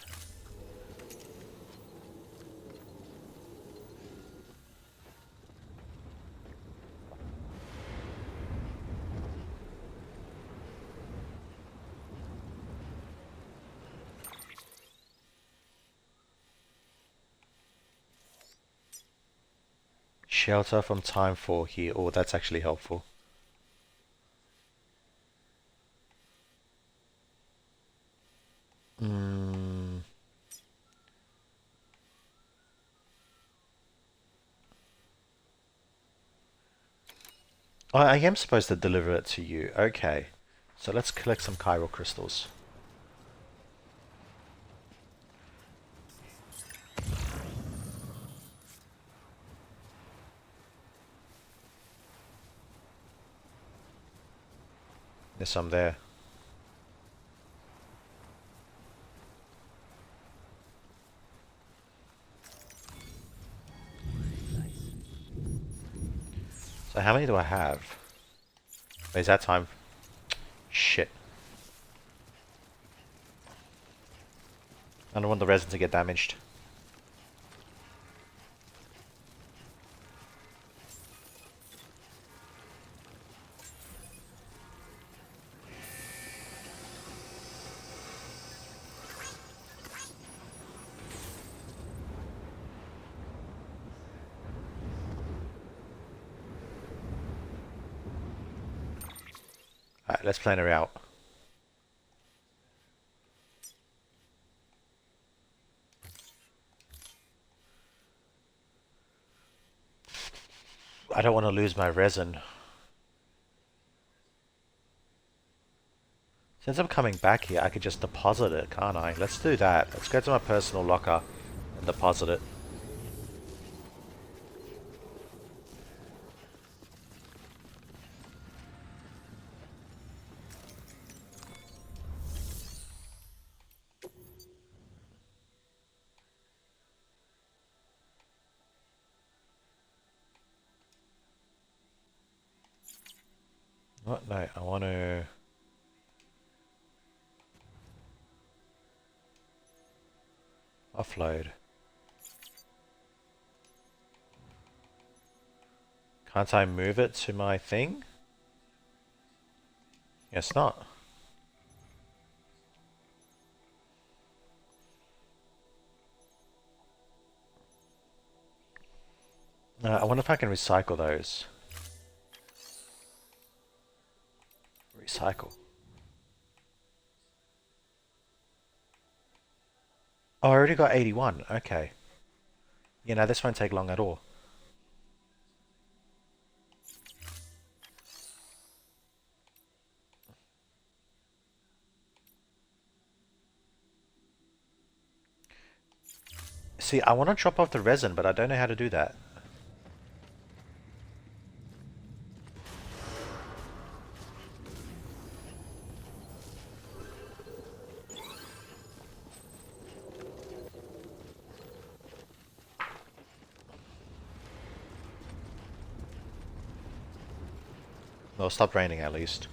Shelter from time 4 here. Oh, that's actually helpful. Hmm. I am supposed to deliver it to you. Okay. So let's collect some chiral crystals. There's some there. So how many do I have? Wait, is that time? Shit. I don't want the resin to get damaged. Alright, let's plan her out. I don't want to lose my resin. Since I'm coming back here, I could just deposit it, can't I? Let's do that. Let's go to my personal locker and deposit it. What? No, I want to... offload. Can't I move it to my thing? Guess not. I wonder if I can recycle those. Recycle. Oh, I already got 81. Okay. You know, this won't take long at all. See, I want to drop off the resin, but I don't know how to do that. Well, stop raining at least.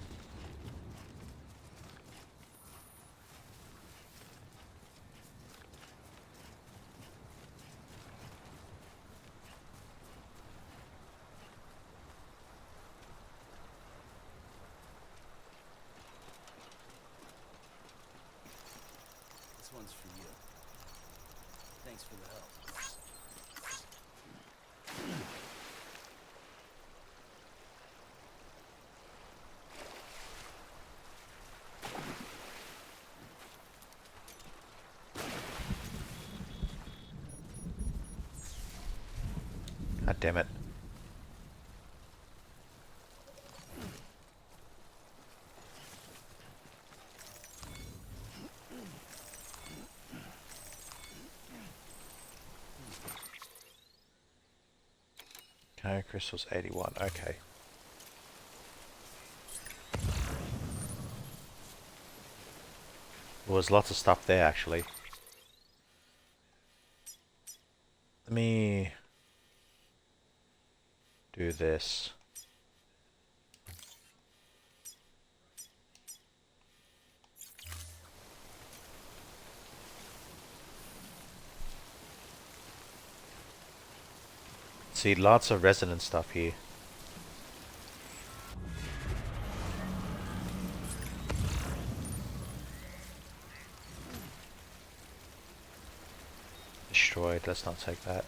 one's for you. Thanks for the help. God damn it. Okay, crystal's 81. Okay. Well, there's lots of stuff there actually. Let me do this. See, lots of resonant stuff here. Destroyed, let's not take that.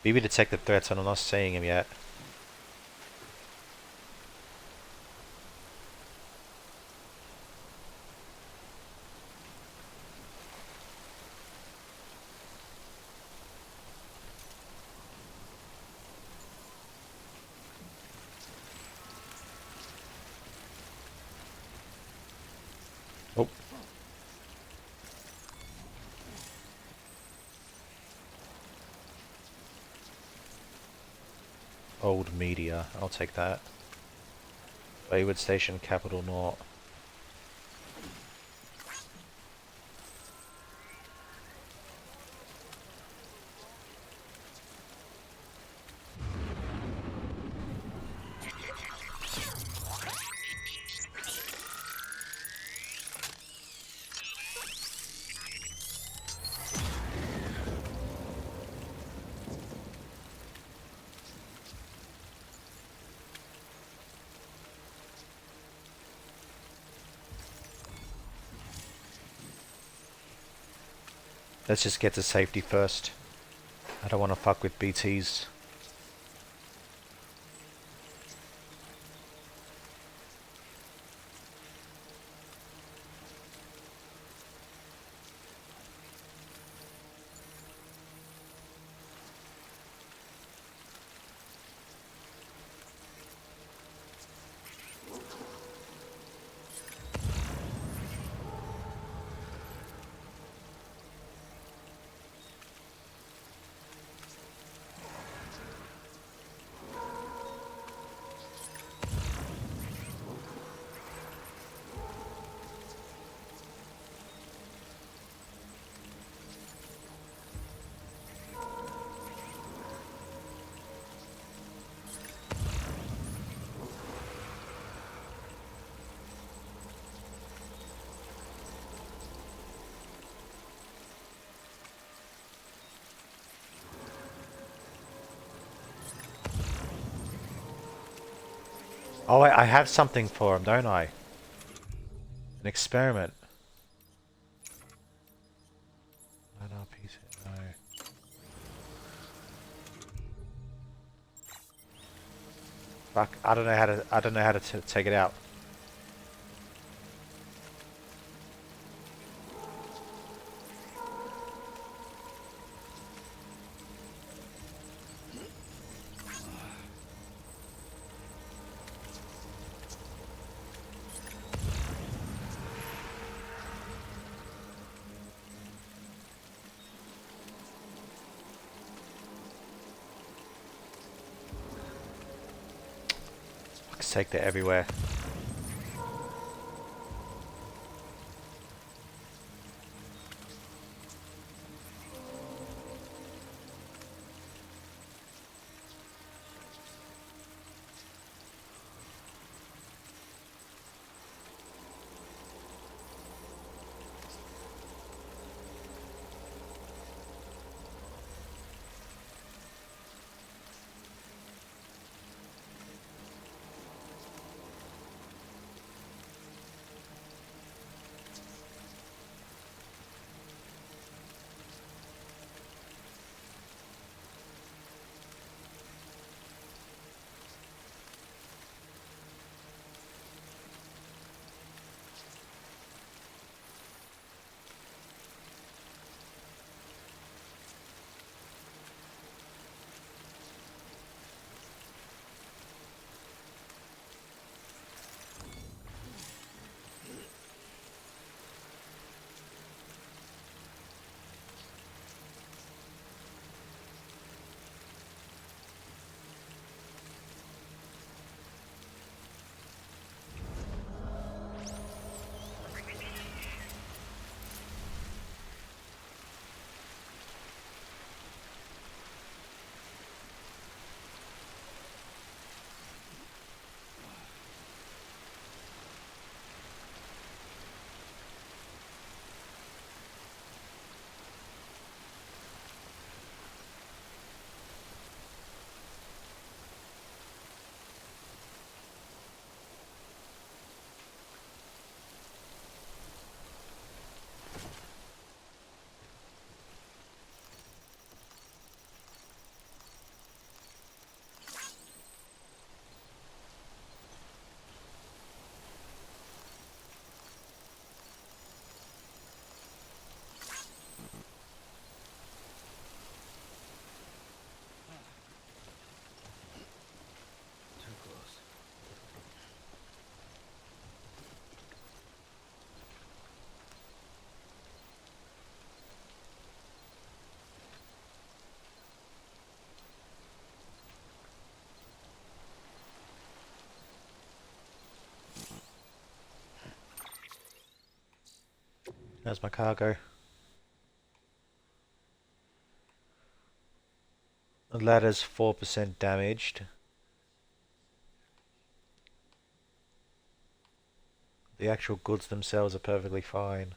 BB detected threats and I'm not seeing him yet. Oh. Old media, I'll take that. Wayward Station, Capital North. Let's just get to safety first. I don't want to fuck with BTs. Oh, I have something for him, don't I? An experiment. No, piece it. No. Fuck! I don't know how to. I don't know how to take it out. Fuck's sake, they're everywhere. There's my cargo. The ladder's 4% damaged. The actual goods themselves are perfectly fine.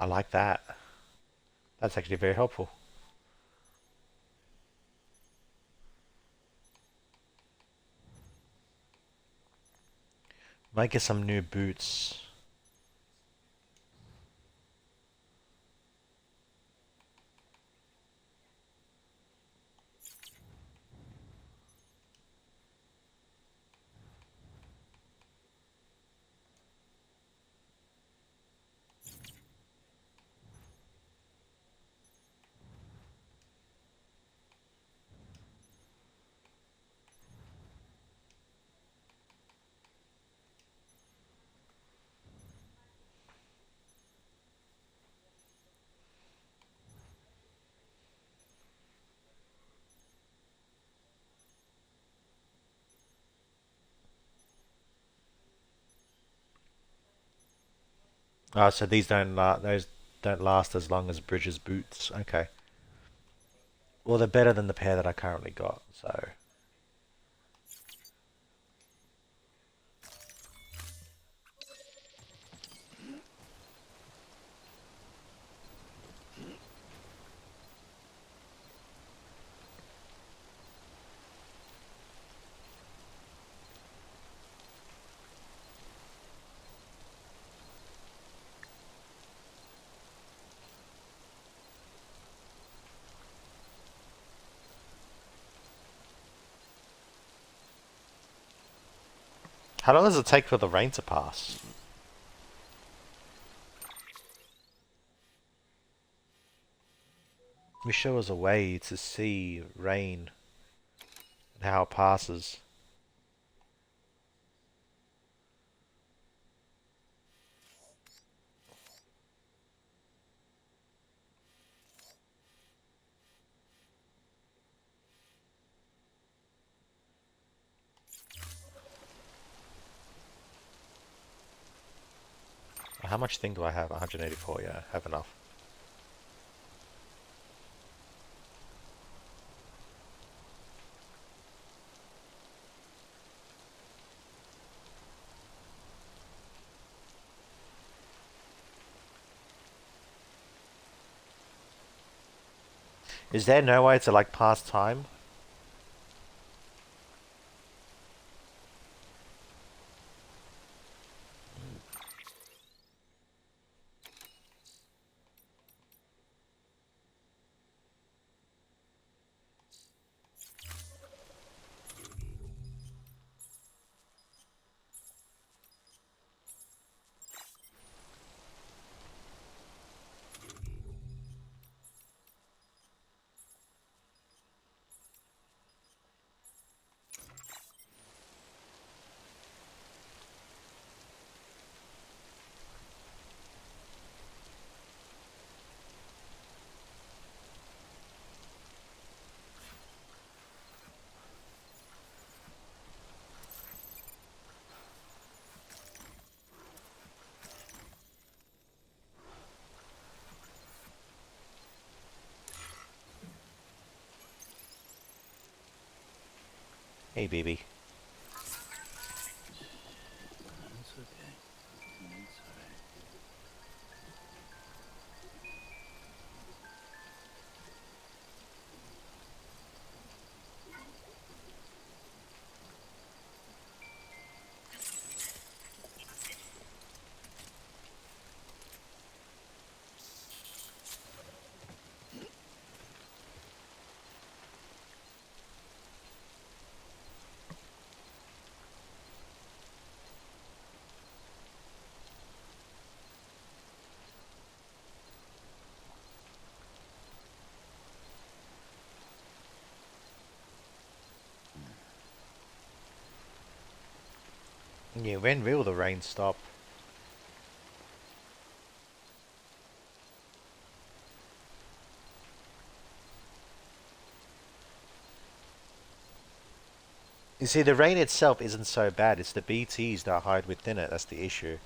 I like that. That's actually very helpful. Might get some new boots. So those don't last as long as Bridges boots. Okay. Well, they're better than the pair that I currently got. So how long does it take for the rain to pass? We show us a way to see rain and how it passes. How much thing do I have? 184. Yeah, have enough. Is there no way to like pass time? Hey, baby. It's okay. It's alright. Yeah, when will the rain stop? You see, the rain itself isn't so bad. It's the BTs that hide within it. That's the issue.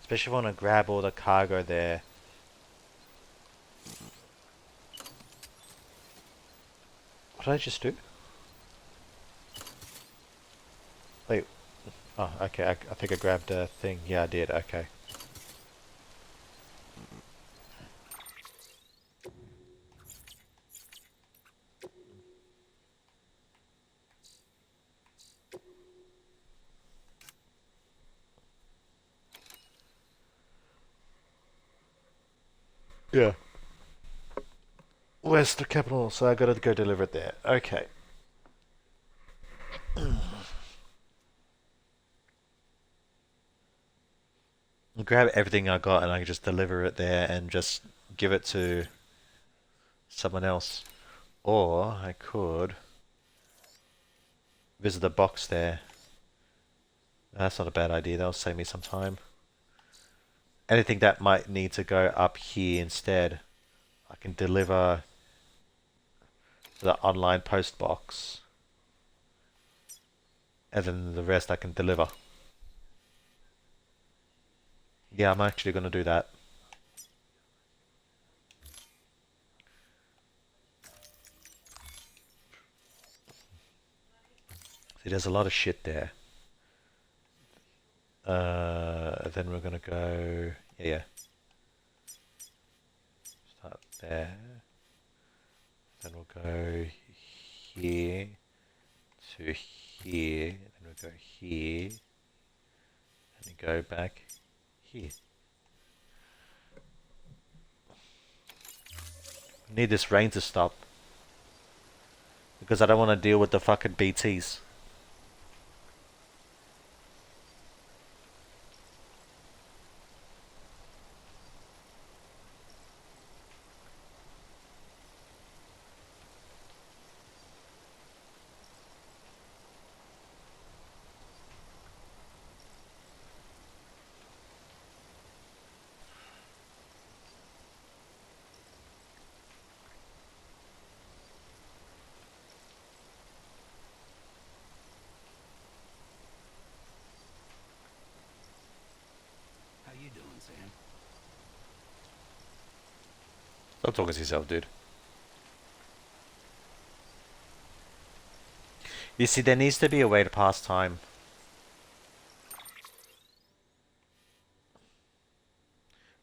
Especially if you want to grab all the cargo there. What did I just do? Wait. Oh, okay. I think I grabbed a thing. Yeah, I did. Okay. Yeah. Where's the capital? So I gotta go deliver it there. Okay. Grab everything I got and I can just deliver it there and just give it to someone else. Or I could visit the box there. That's not a bad idea. That'll save me some time. Anything that might need to go up here instead, I can deliver to the online post box. And then the rest I can deliver. Yeah, I'm actually going to do that. See, there's a lot of shit there. Then we're going to go... Yeah. Start there. Then we'll go here to here. Then we'll go here. And go back here. Need this rain to stop. Because I don't want to deal with the fucking BTs. How you doing, Sam? Stop talking to yourself, dude. You see, there needs to be a way to pass time.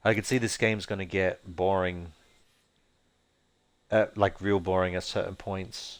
I can see this game's going to get boring. Like, real boring at certain points.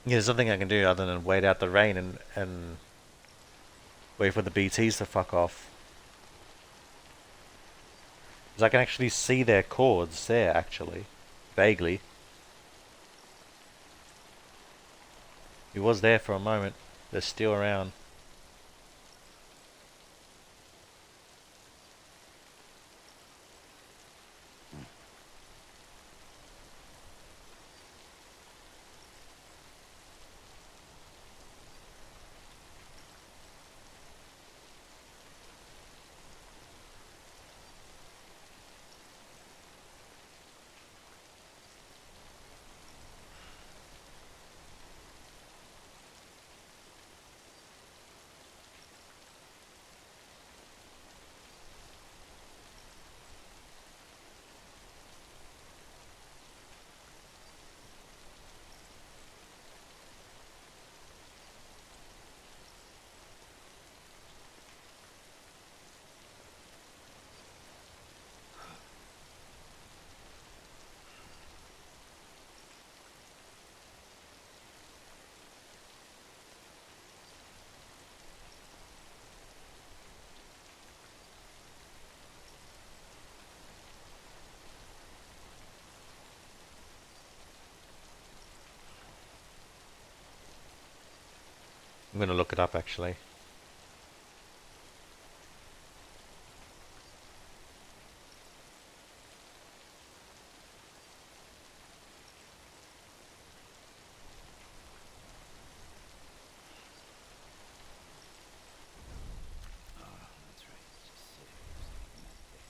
Yeah, there's nothing I can do other than wait out the rain and wait for the BTs to fuck off. Because I can actually see their cords there, actually. Vaguely. He was there for a moment. They're still around. I'm gonna look it up actually. Oh, that's right. Just sit here so you can meditate.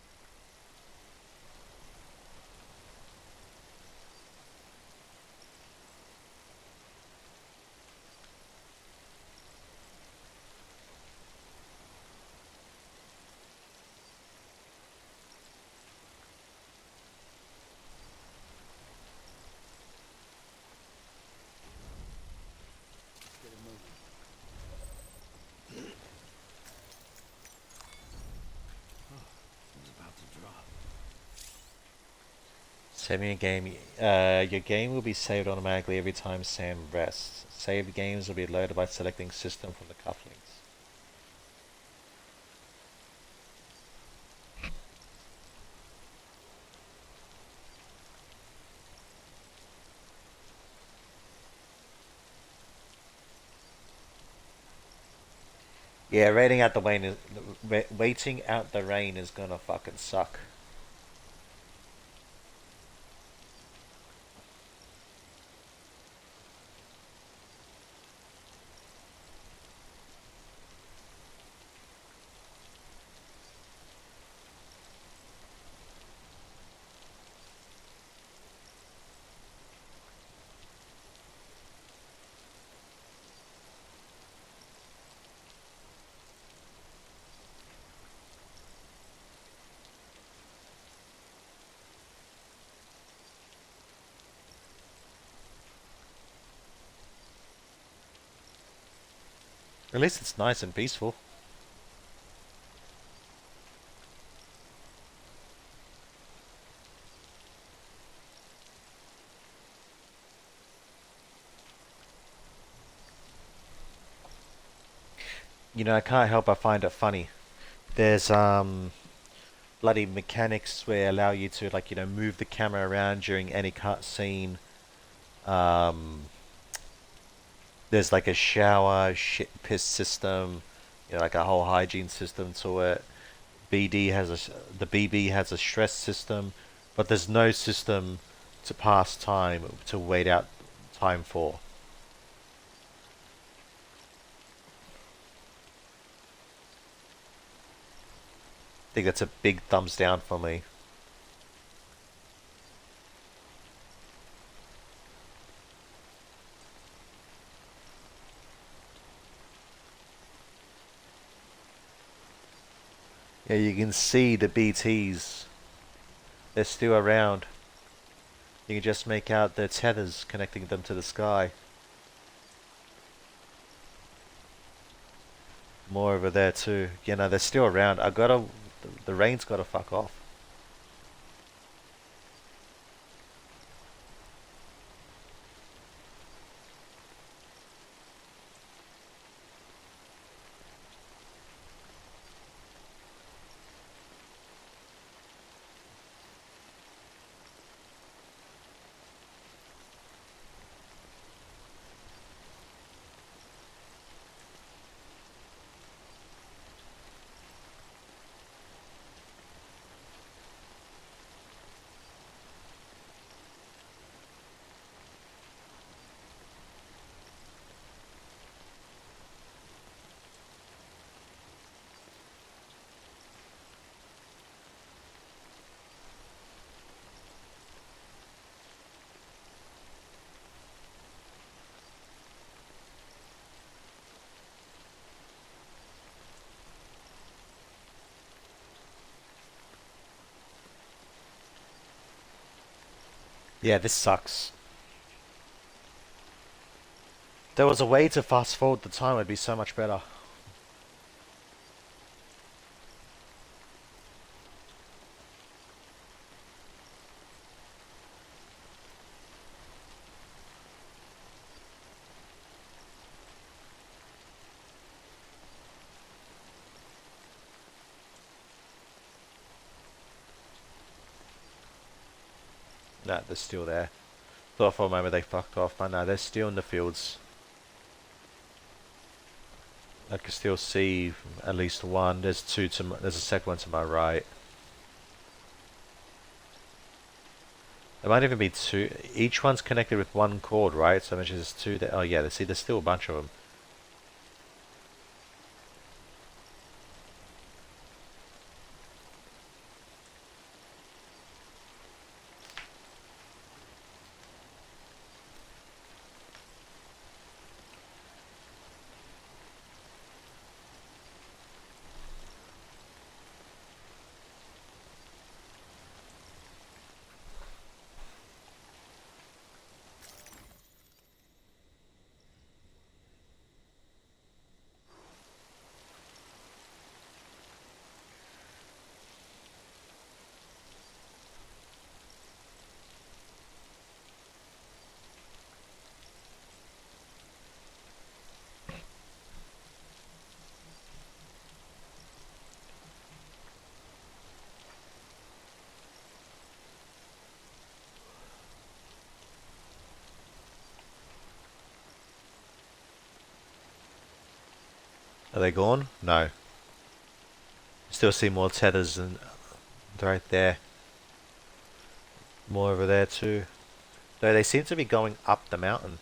Let's get it moving. Oh, it's about to drop. Saving a game. Your game will be saved automatically every time Sam rests. Saved games will be loaded by selecting system from the cufflinks. Yeah, waiting out the rain is gonna fucking suck. At least it's nice and peaceful. You know, I can't help but find it funny. There's bloody mechanics where allow you to like move the camera around during any cutscene. Um, there's like a shower shit piss system, like a whole hygiene system to it. The BB has a stress system, but there's no system to pass time to wait out time for. I think that's a big thumbs down for me. Yeah, you can see the BTs. They're still around. You can just make out their tethers connecting them to the sky. More over there too. They're still around. The rain's gotta fuck off. Yeah, this sucks. There was a way to fast forward the time, it'd be so much better. Nah, they're still there. Thought for a moment they fucked off, but no, they're still in the fields. I can still see at least one. There's two to there's a second one to my right. There might even be two. Each one's connected with one cord, right? So much as two there. Oh yeah, see, there's still a bunch of them. Are they gone? No. Still see more tethers and right there. More over there too. Though they seem to be going up the mountain.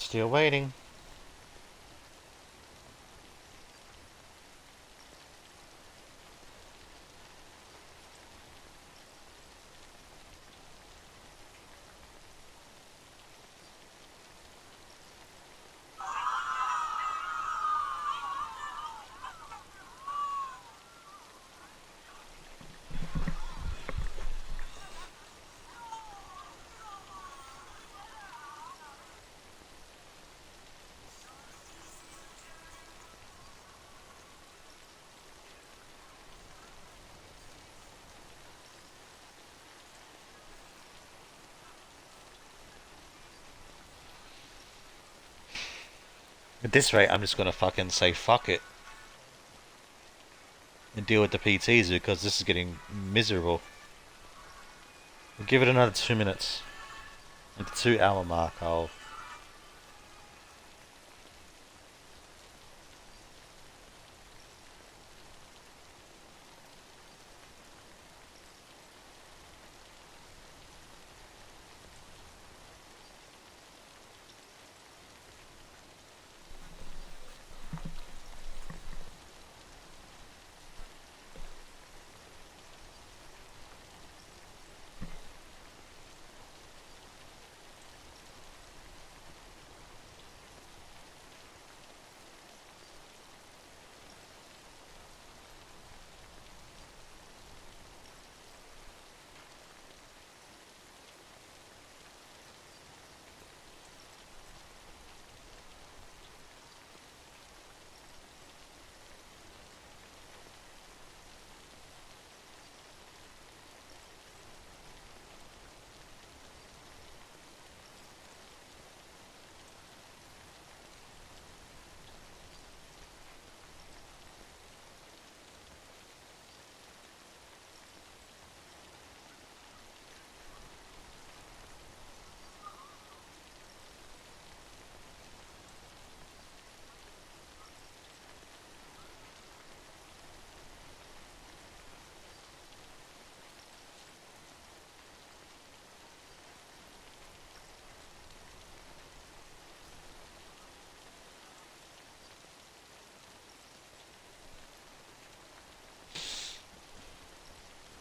Still waiting. At this rate, I'm just gonna fucking say fuck it and deal with the PTs because this is getting miserable. We'll give it another 2 minutes. At the 2 hour mark, I'll.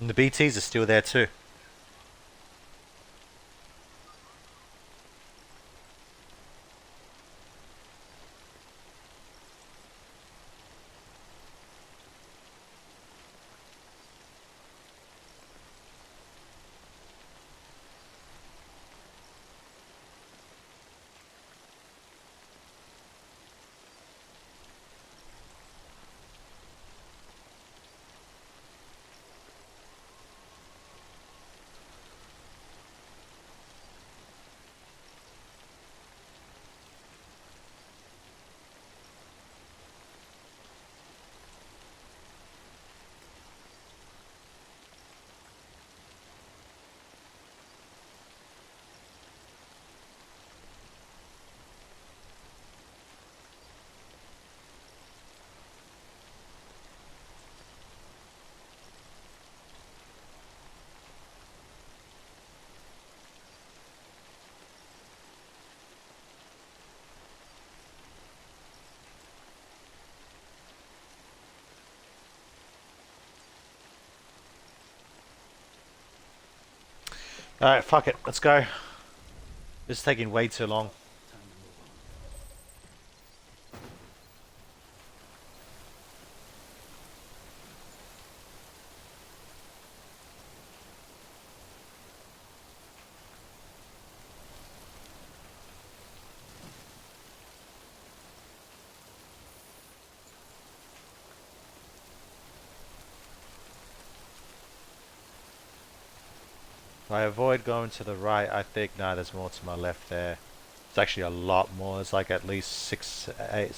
And the BTs are still there too. Alright, fuck it. Let's go. This is taking way too long. Time to move on. If I avoid going to the right, I think, no, there's more to my left there. It's actually a lot more. It's like at least 6, 8.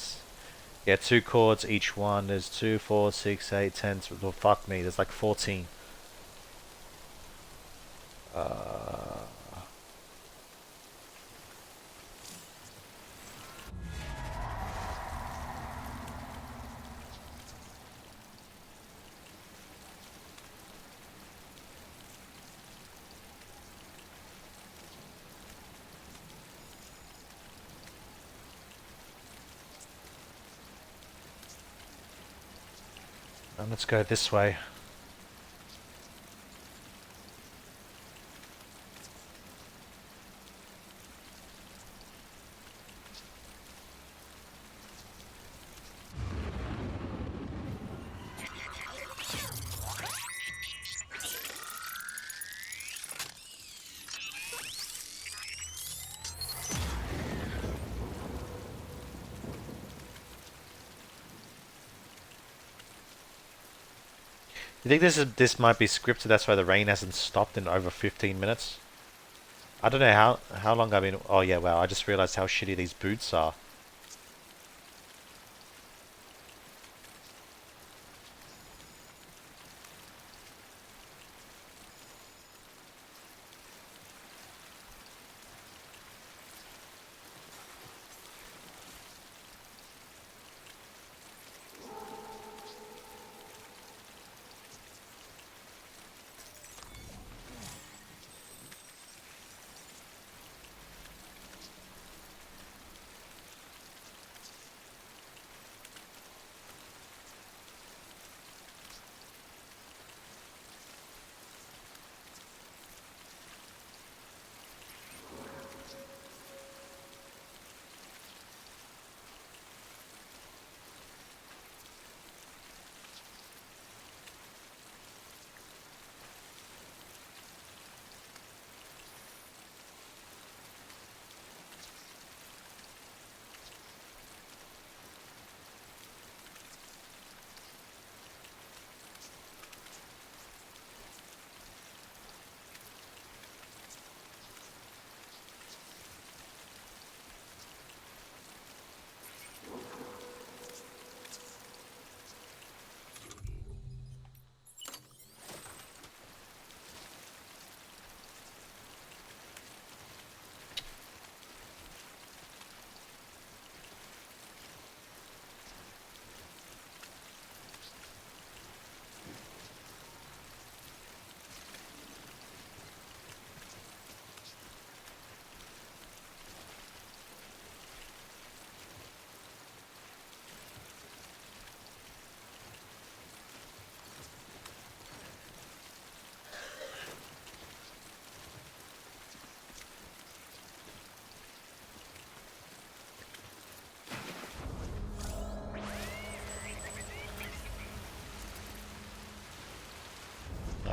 Yeah, 2 chords each one. There's 2, 4, 6, 8, 10. Well, fuck me. There's like 14. Uh, and let's go this way. You think this might be scripted? That's why the rain hasn't stopped in over 15 minutes. I don't know how long I've been. Oh yeah, wow! I just realized how shitty these boots are.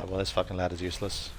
well, this fucking ladder's useless.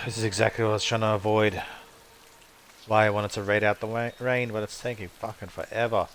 This is exactly what I was trying to avoid. That's why I wanted to raid out the rain, but it's taking fucking forever.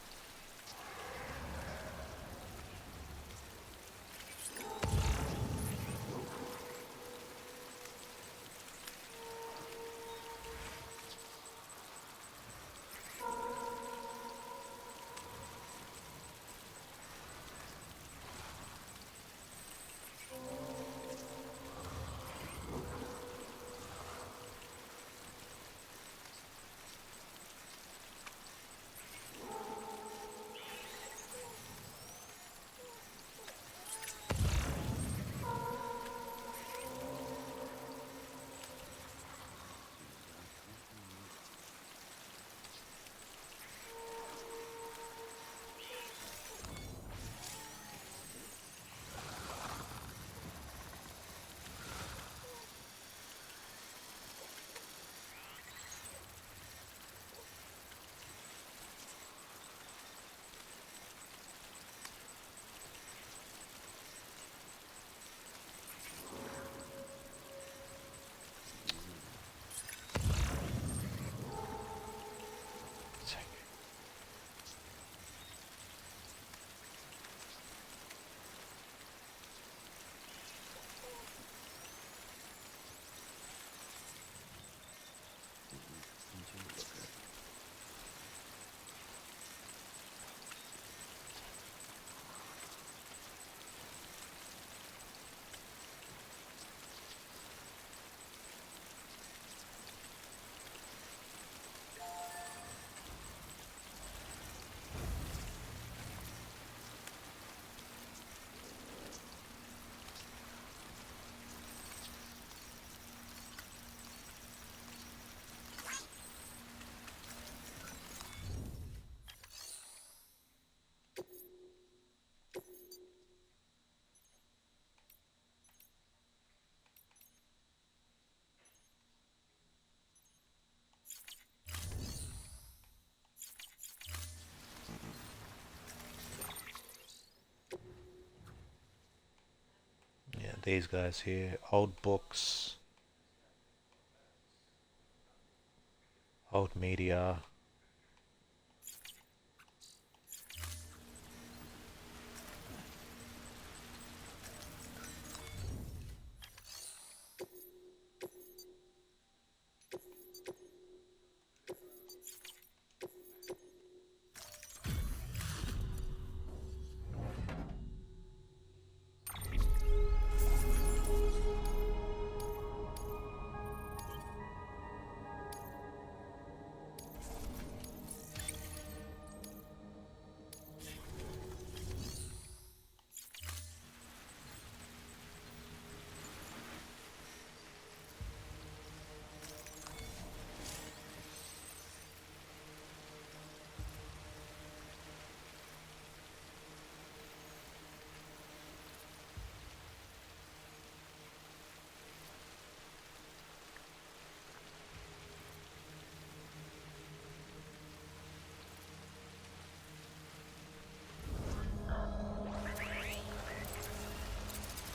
Yeah, these guys here. Old books, old media.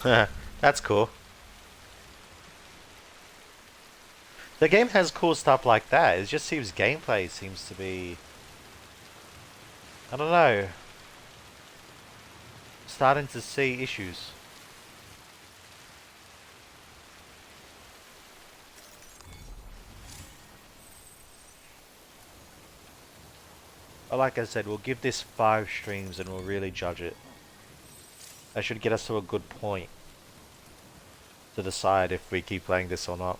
That's cool. The game has cool stuff like that. It just seems gameplay seems to be, I don't know, starting to see issues. But like I said, we'll give this 5 streams and we'll really judge it. That should get us to a good point to decide if we keep playing this or not.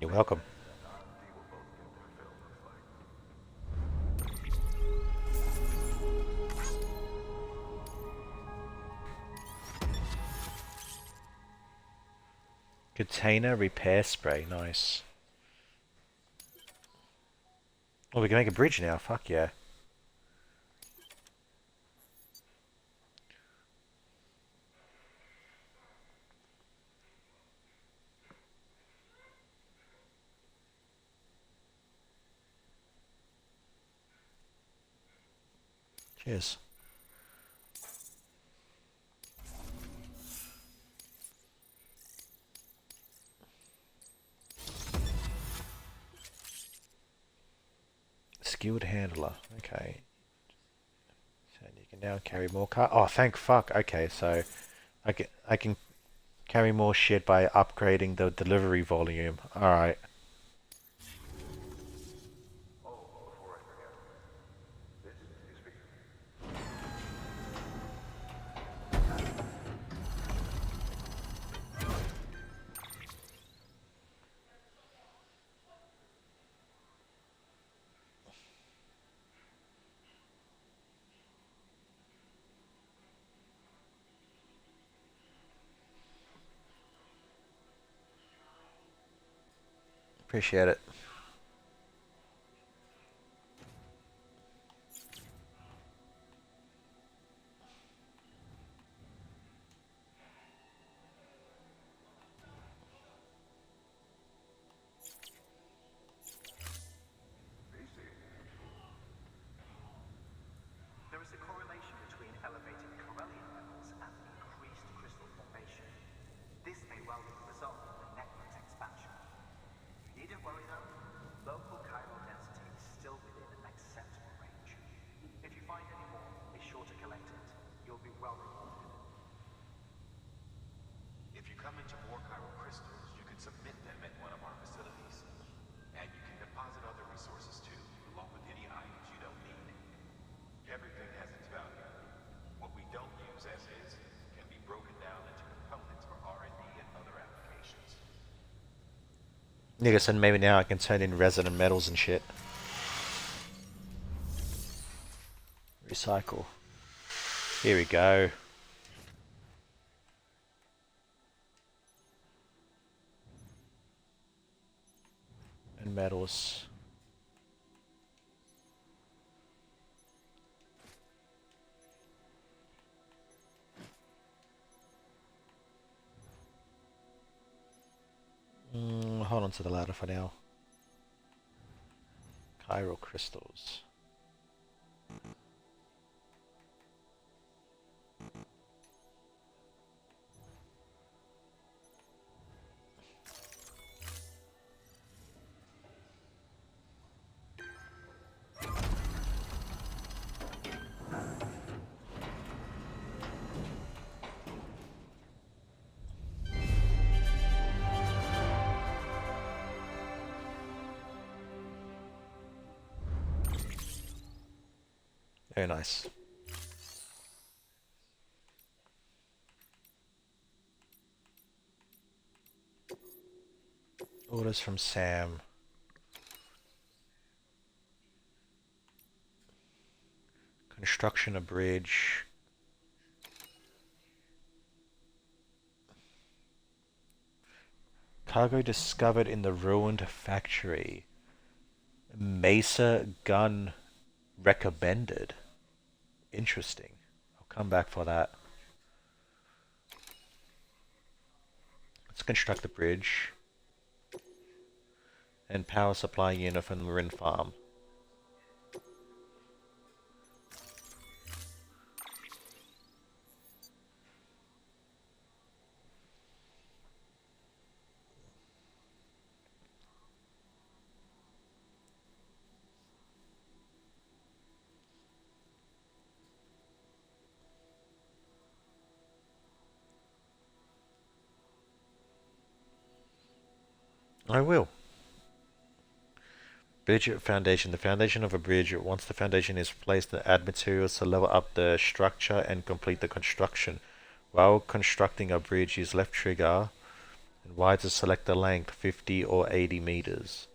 You're welcome. Container repair spray, nice. Oh, we can make a bridge now, fuck yeah. Cheers. Skilled handler, okay. So you can now carry more oh, thank fuck. Okay, so I can carry more shit by upgrading the delivery volume. Alright. Appreciate it. There is a correlation between elevated corellium levels and increased crystal formation. This may well be the result of the network's expansion. You needn't worry though. Local chiral density is still within an acceptable range. If you find any more, be sure to collect it. You'll be well rewarded. If you come into more chiral crystals, you can submit them at one of our facilities. And you can deposit other resources too, along with any items you don't need. Everything has its value. What we don't use as is can be broken down into components for R&D and other applications. Nigga said maybe now I can turn in resonant metals and shit. Recycle. Here we go. metals. Hold on to the ladder for now. Chiral crystals. Very nice. Orders from Sam. Construction a bridge. Cargo discovered in the ruined factory. Mesa gun recommended. Interesting. I'll come back for that. Let's construct the bridge. And power supply unit from the Marin Farm. I will. Bridge foundation. The foundation of a bridge. Once the foundation is placed, add materials to level up the structure and complete the construction. While constructing a bridge, use left trigger and Y to select the length, 50 or 80 meters.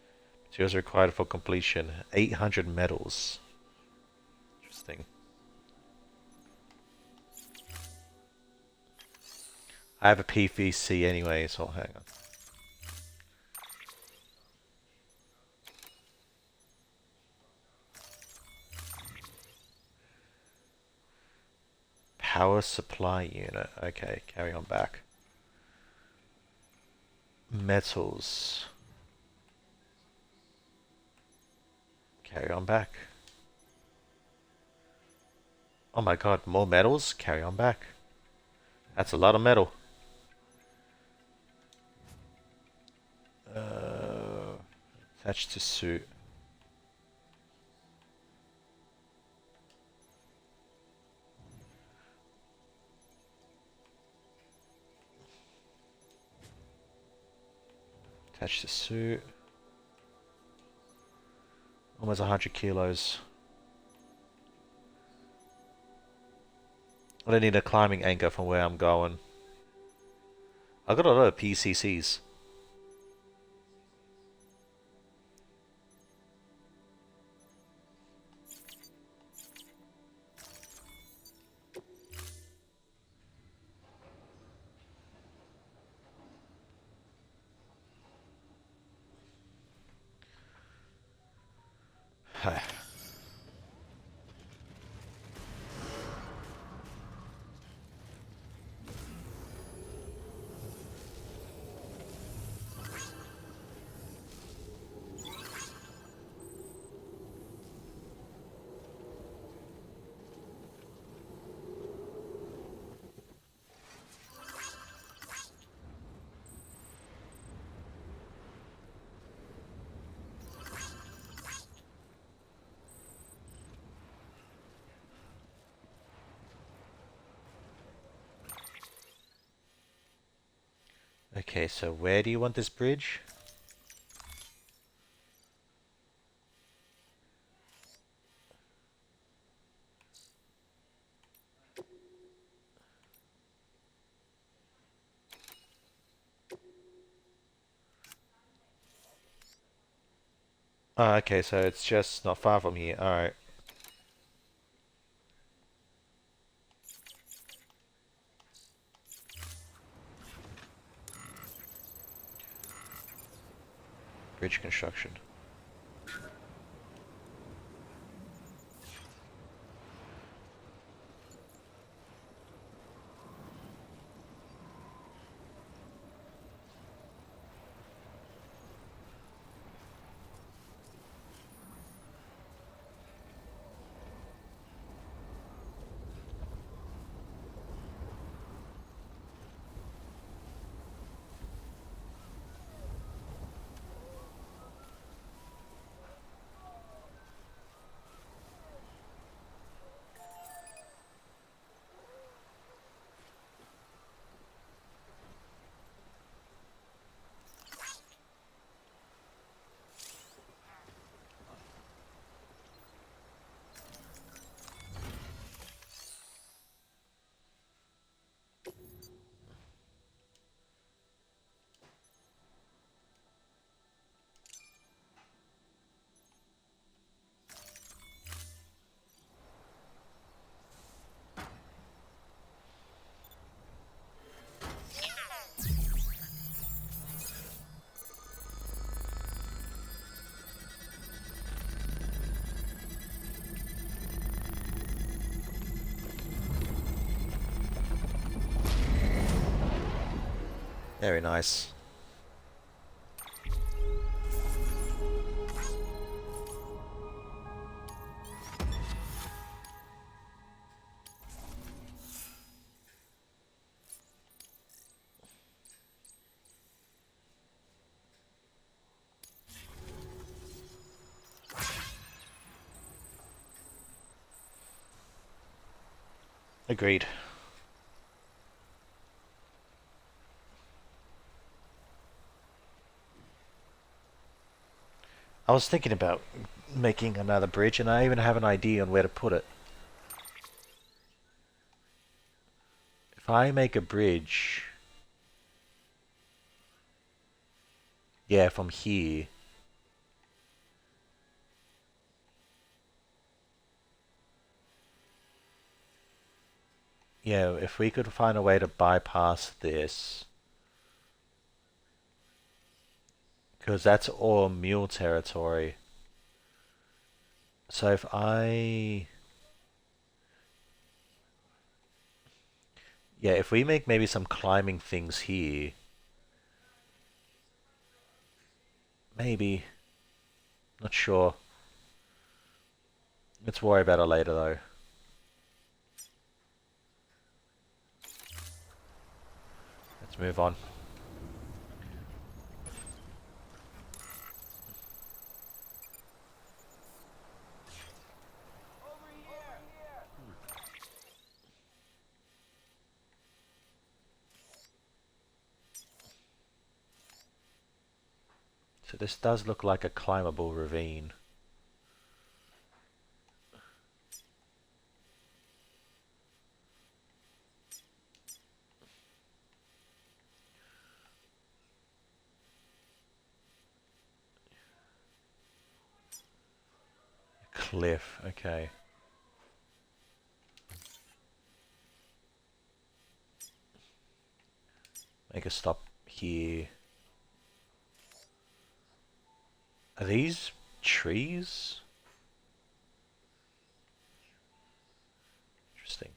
Materials required for completion, 800 metals. Interesting. I have a PVC anyway, so hang on. Power supply unit. Okay, carry on back. Metals. Carry on back. Oh my god, more metals? Carry on back. That's a lot of metal. Attached to suit. Attach the suit. Almost 100 kilos. I don't need a climbing anchor from where I'm going. I got a lot of PCCs. Okay, so where do you want this bridge? Oh, okay, so it's just not far from here. Alright. Bridge construction. Very nice. Agreed. I was thinking about making another bridge, and I even have an idea on where to put it. If I make a bridge, yeah, from here, yeah, if we could find a way to bypass this, because that's all mule territory. So if yeah, if we make maybe some climbing things here, maybe, not sure. Let's worry about it later though. Let's move on. So this does look like a climbable ravine. Cliff, okay. Make a stop here. Are these trees? Interesting.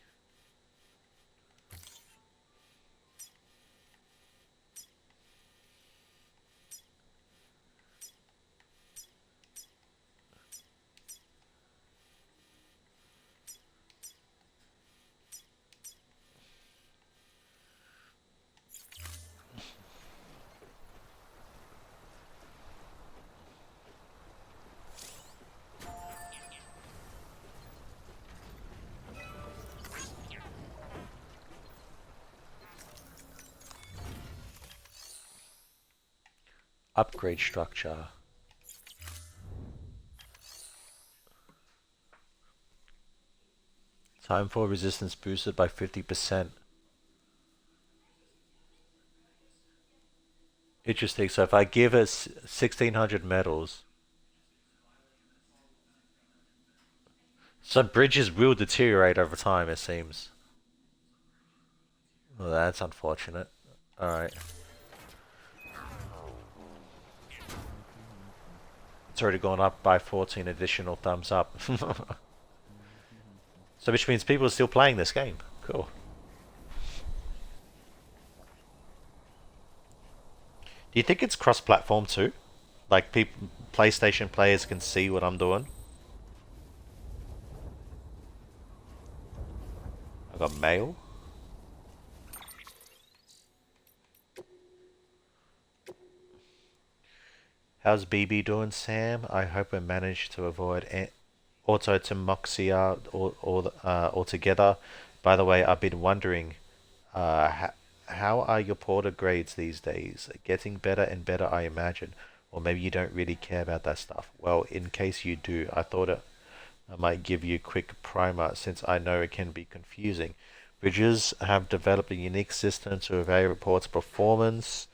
Upgrade structure. Time for resistance boosted by 50%. Interesting. So if I give it 1600 metals, some bridges will deteriorate over time, it seems. Well, that's unfortunate. Alright. It's already gone up by 14 additional thumbs up. So which means people are still playing this game. Cool. Do you think it's cross-platform too? Like people, PlayStation players can see what I'm doing? I got mail. How's BB doing, Sam? I hope we managed to avoid autotomoxia altogether. By the way, I've been wondering, how are your porter grades these days? Getting better and better, I imagine. Or maybe you don't really care about that stuff. Well, in case you do, I might give you a quick primer since I know it can be confusing. Bridges have developed a unique system to evaluate ports performance,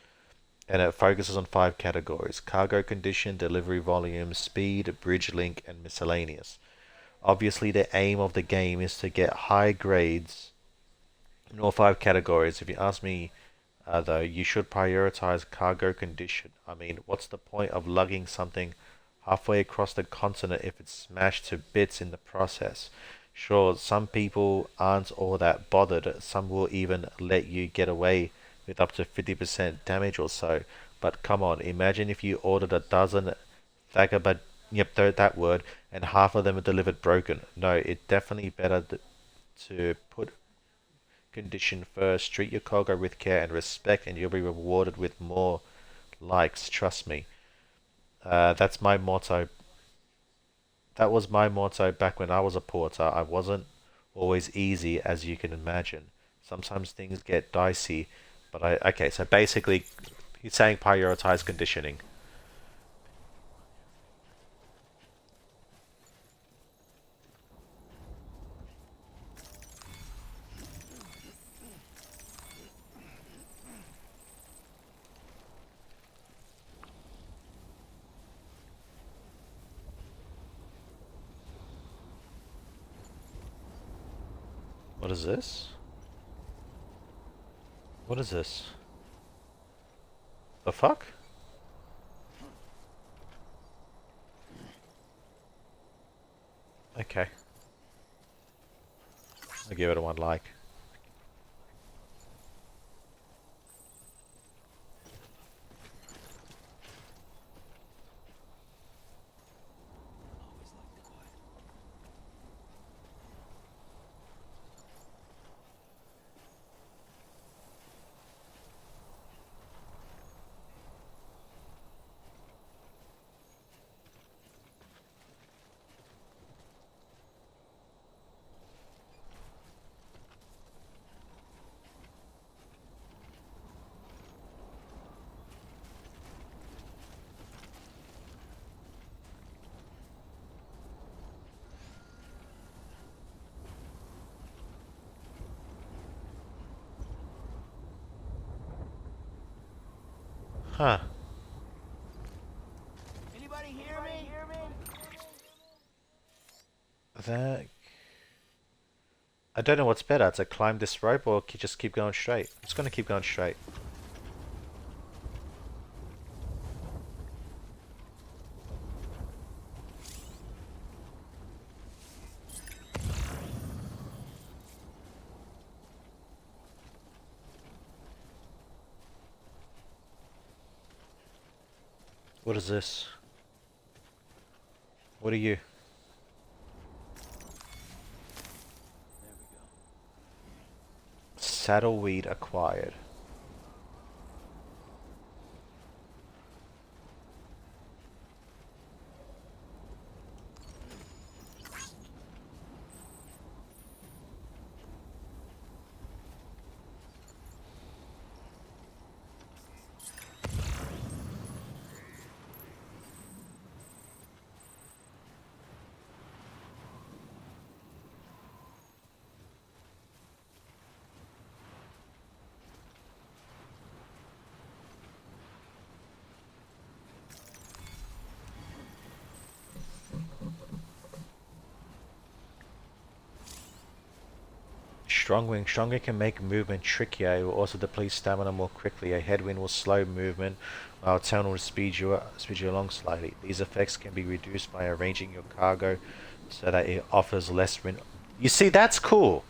and it focuses on five categories: cargo condition, delivery volume, speed, bridge link, and miscellaneous. Obviously, the aim of the game is to get high grades in all five categories. If you ask me, though, you should prioritize cargo condition. I mean, what's the point of lugging something halfway across the continent if it's smashed to bits in the process? Sure, some people aren't all that bothered. Some will even let you get away with up to 50% damage or so. But come on, imagine if you ordered a dozen Thagabad, yep, that word, and half of them are delivered broken. No, it's definitely better to put condition first, treat your cargo with care and respect, and you'll be rewarded with more likes, trust me. That's my motto. That was my motto back when I was a porter. I wasn't always easy, as you can imagine. Sometimes things get dicey, but okay, so basically, he's saying prioritize conditioning. What is this? What is this? The fuck? Okay, I'll give it a one like. Huh. Anybody hear me? That... I don't know what's better, to climb this rope or just keep going straight. I'm just gonna keep going straight. What is this? What are you? There we go. Saddleweed acquired. Strongwind. Stronger can make movement trickier. It will also deplete stamina more quickly. A headwind will slow movement, while a turn will speed you along slightly. These effects can be reduced by arranging your cargo so that it offers less wind. You see, that's cool.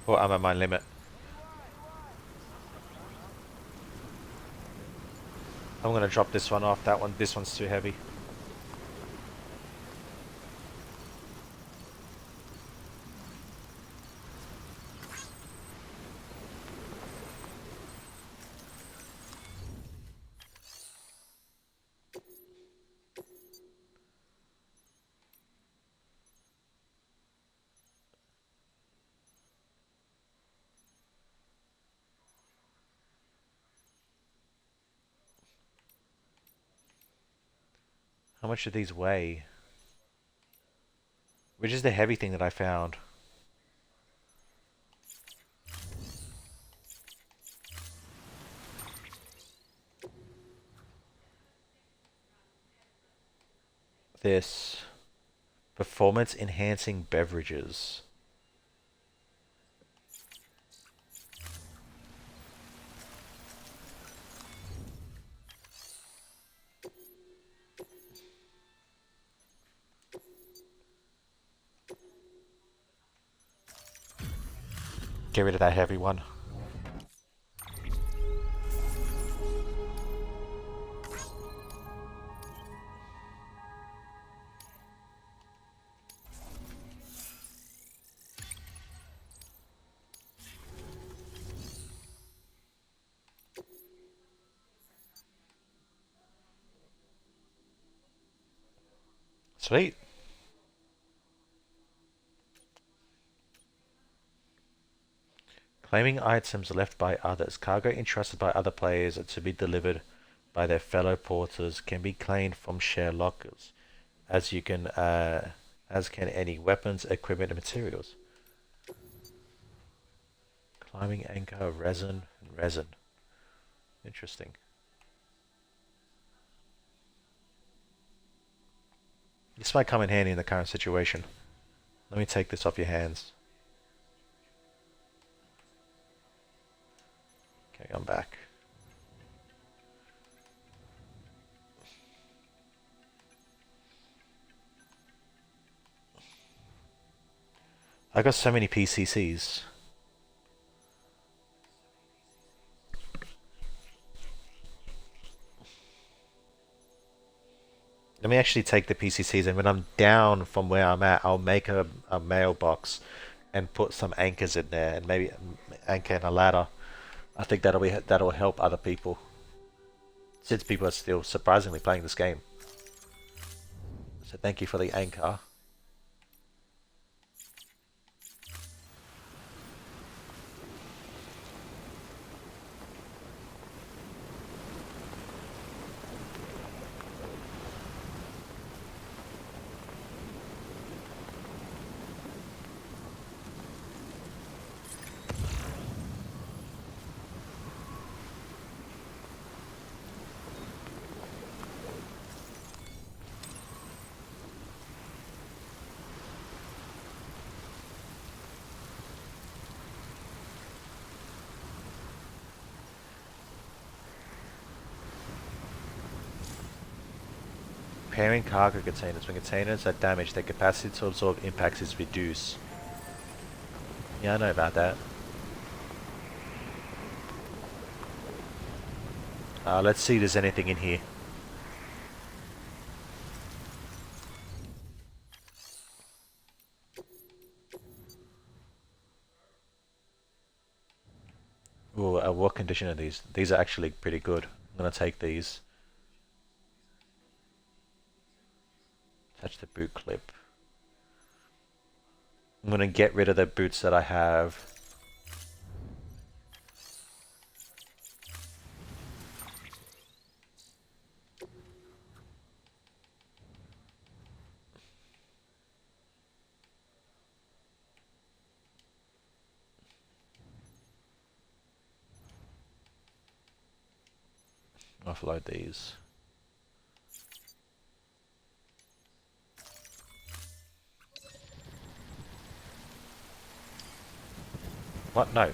Or I'm at my limit. I'm gonna drop this one off. This one's too heavy. How much do these weigh? Which is the heavy thing that I found? This. Performance enhancing beverages. Get rid of that heavy one. Sweet. Claiming items left by others. Cargo entrusted by other players to be delivered by their fellow porters can be claimed from share lockers, as can any weapons, equipment, and materials. Climbing anchor, resin, and resin. Interesting. This might come in handy in the current situation. Let me take this off your hands. Okay, I'm back. I got so many PCCs. Let me actually take the PCCs, and when I'm down from where I'm at, I'll make a mailbox and put some anchors in there, and maybe anchor and a ladder. I think that'll help other people, since people are still surprisingly playing this game. So thank you for the anchor. Repairing cargo containers. When containers are damaged, their capacity to absorb impacts is reduced. Yeah, I know about that. Let's see if there's anything in here. Ooh, what condition are these? These are actually pretty good. I'm gonna take these. Touch the boot clip. I'm gonna get rid of the boots that I have. Offload these. What? No.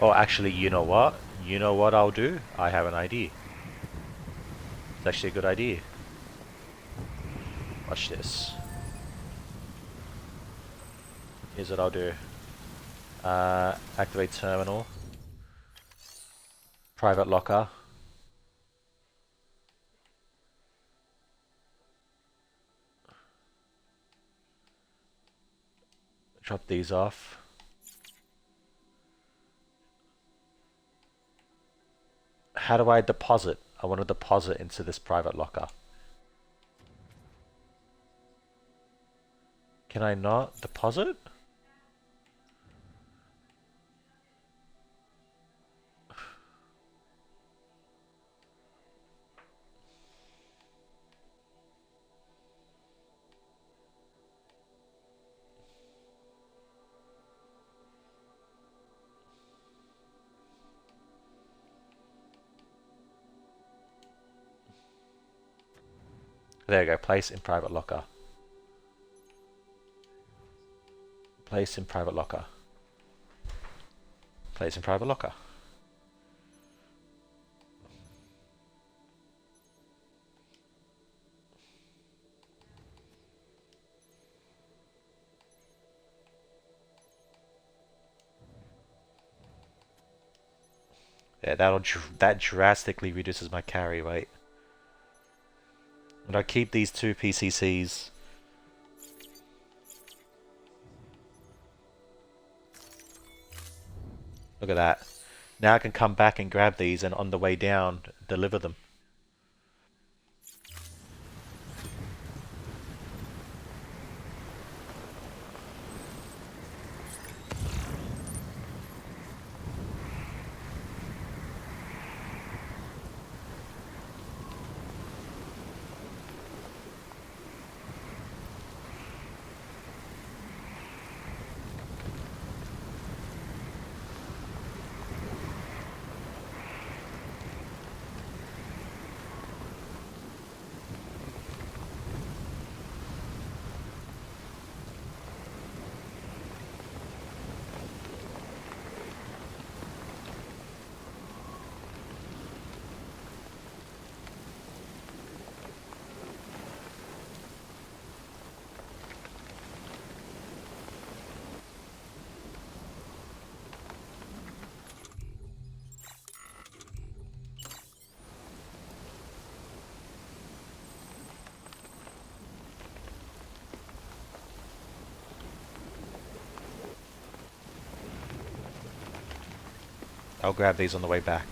Oh, actually, you know what? You know what I'll do? I have an idea. It's actually a good idea. Watch this. Here's what I'll do. Activate terminal. Private locker. Drop these off. How do I deposit? I want to deposit into this private locker. Can I not deposit? There you go. Place in private locker. Place in private locker. Place in private locker. Yeah, that drastically reduces my carry weight. And I keep these two PCCs. Look at that. Now I can come back and grab these and on the way down, deliver them. I'll grab these on the way back.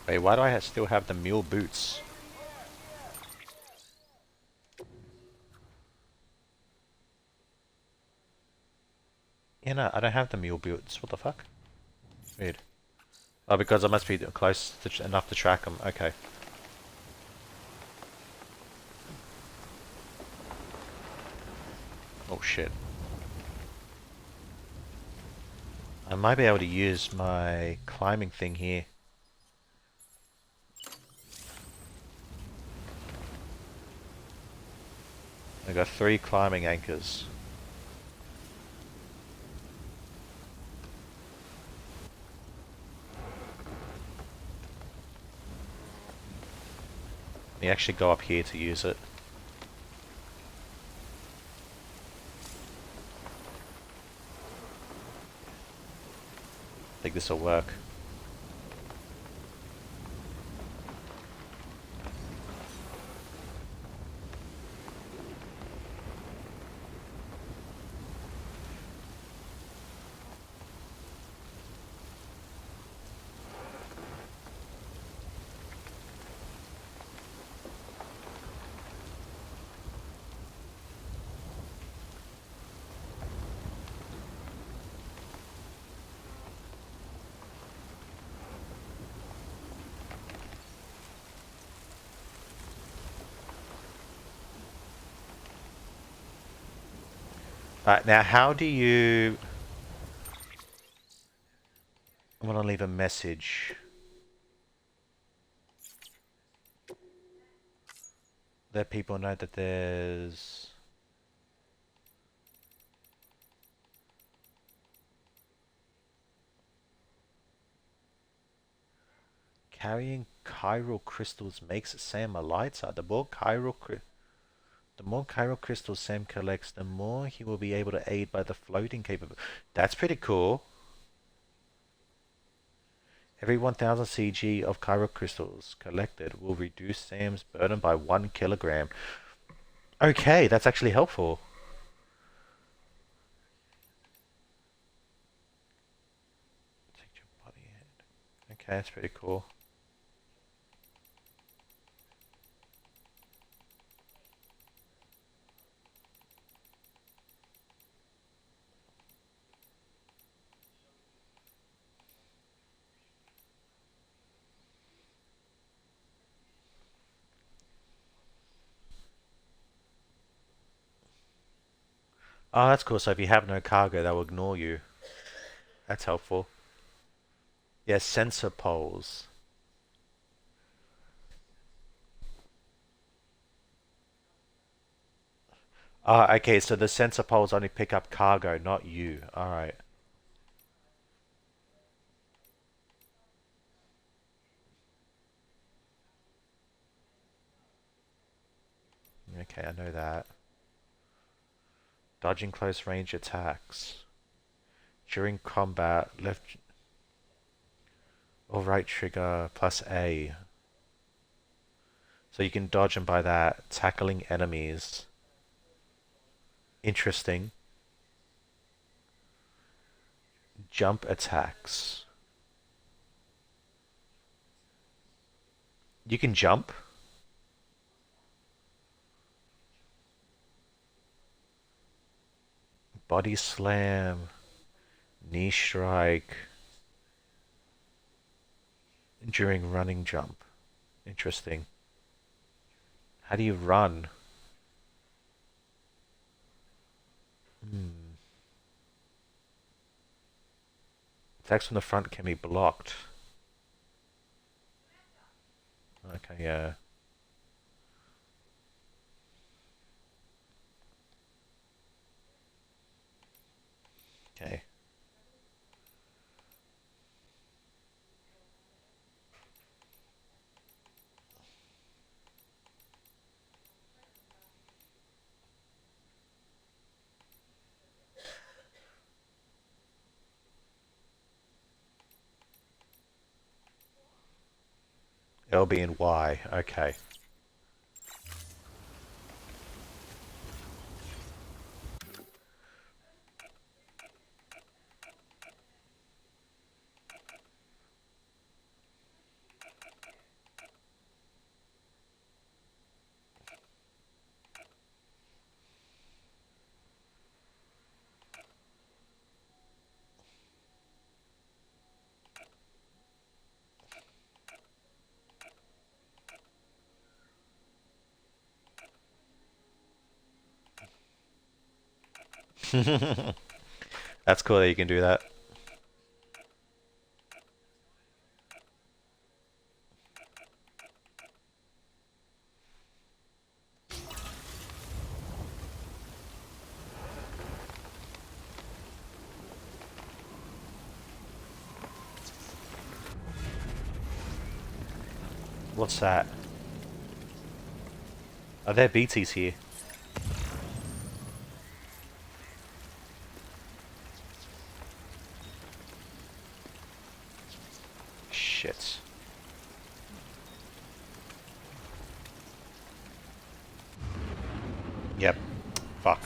Wait, why do I still have the mule boots? Yeah, no, I don't have the mule boots. What the fuck? Weird. Oh, because I must be close to enough to track them. Okay. Oh shit. I might be able to use my climbing thing here. I got 3 climbing anchors. Let me actually go up here to use it. I think this will work. Alright, now how do you... I want to leave a message. Let people know that there's... Carrying chiral crystals makes Sam a lighter. The more chiral crystals Sam collects, the more he will be able to aid by the floating capability. That's pretty cool. Every 1000 CG of Kyro crystals collected will reduce Sam's burden by 1 kilogram. Okay, that's actually helpful. Take your body head. Okay, that's pretty cool. Oh, that's cool. So if you have no cargo, they'll ignore you. That's helpful. Yeah, sensor poles. Ah, okay, so the sensor poles only pick up cargo, not you. Alright. Okay, I know that. Dodging close range attacks. During combat, left or right trigger plus A. So you can dodge them by that. Tackling enemies. Interesting. Jump attacks. You can jump? Body slam. Knee strike. During running jump. Interesting. How do you run? Hmm. Attacks from the front can be blocked. Okay, yeah. Okay. L, B, and Y. Okay. That's cool that you can do that. What's that? Are there BTs here? Shit. Yep. Fuck.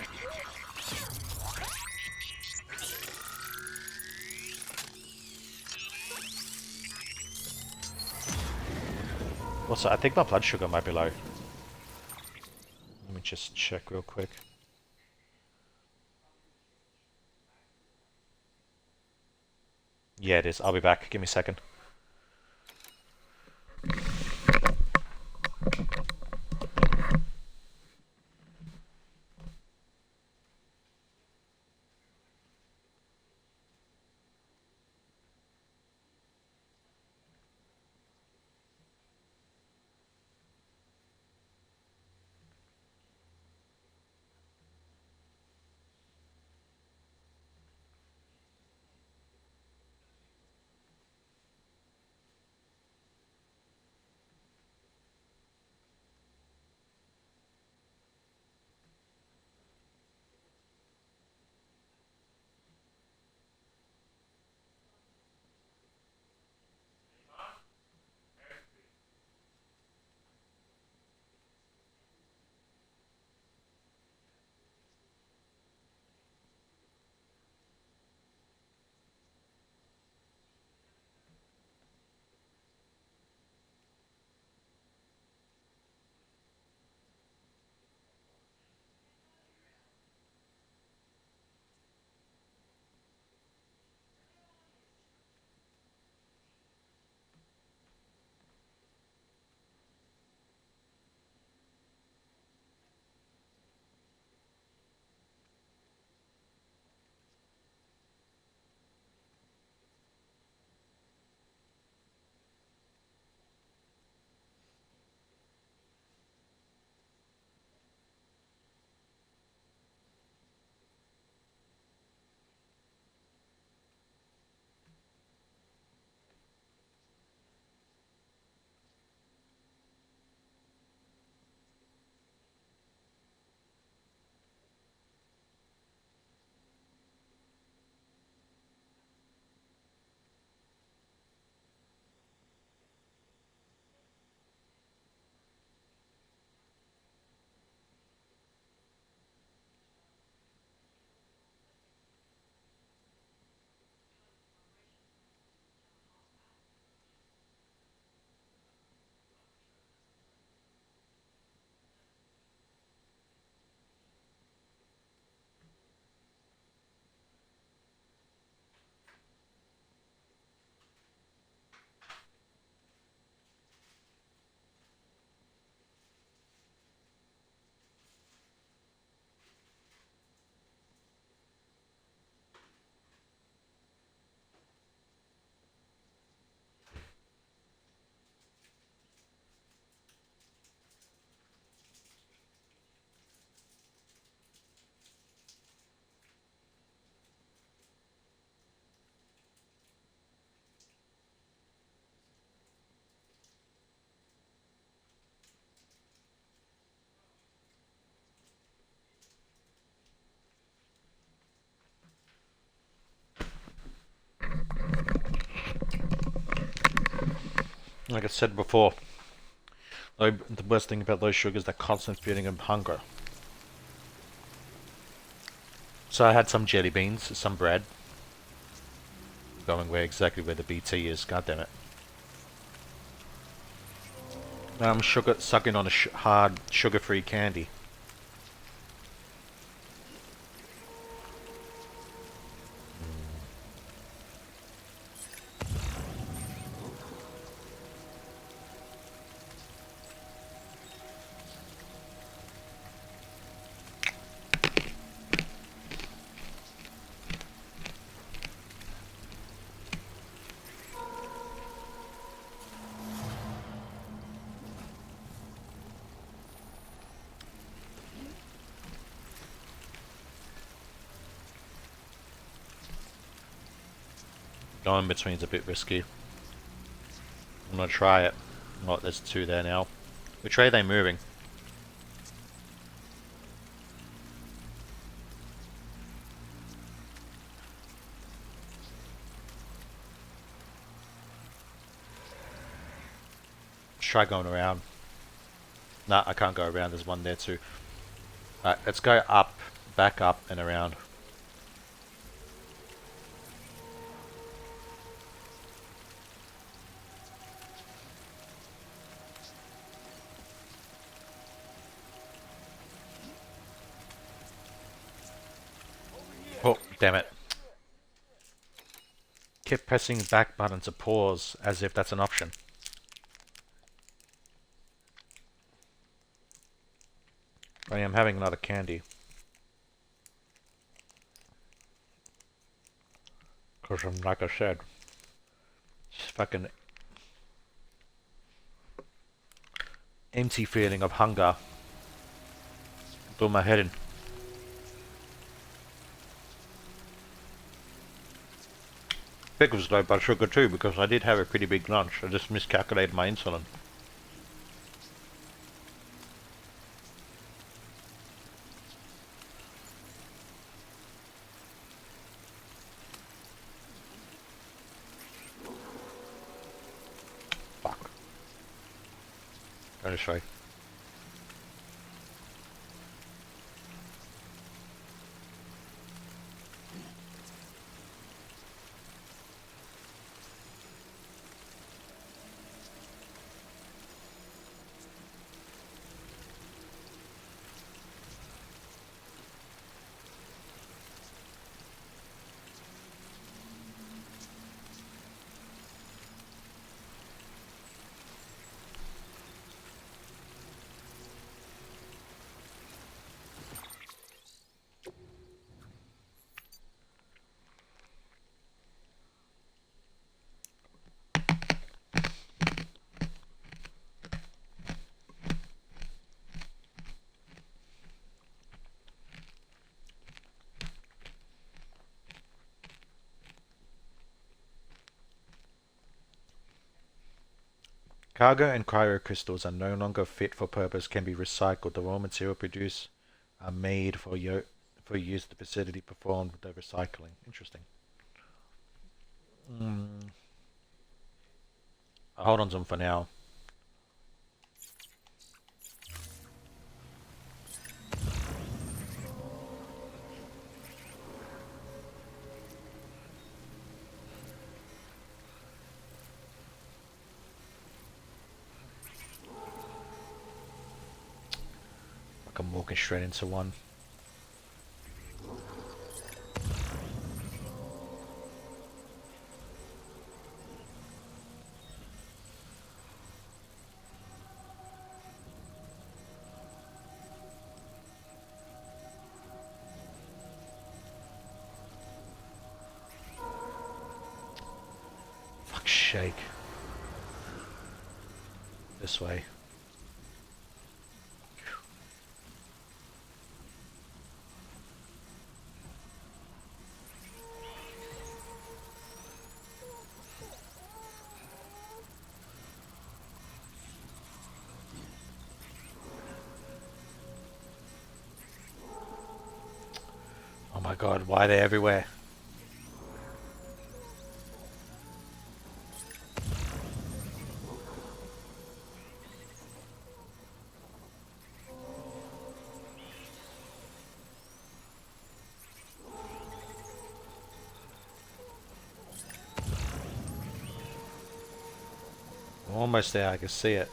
What's that? I think my blood sugar might be low. Let me just check real quick. Yeah, it is. I'll be back. Give me a second. Like I said before, the worst thing about those sugars, that constant feeling of hunger. So I had some jelly beans, some bread. Going exactly where the BT is. God damn it. I'm sucking on a hard sugar-free candy. Going between is a bit risky. I'm gonna try it. Oh, there's two there now. Which way are they moving? Let's try going around. Nah, I can't go around. There's one there too. Alright, let's go up, back up, and around. Oh, damn it. Kept pressing back button to pause, as if that's an option. I am having another candy. Because I'm, like I said, it's fucking empty feeling of hunger. Blew my head in. It was low blood sugar too, because I did have a pretty big lunch. I just miscalculated my insulin. Fuck. Go this way. Cargo and cryocrystals are no longer fit for purpose, can be recycled. The raw material produced are made for use. The facility performed the recycling. Interesting. I'll hold on to them for now. Like I'm walking straight into one. Fuck, shake. This way. Oh my god, why are they everywhere? Almost there, I can see it.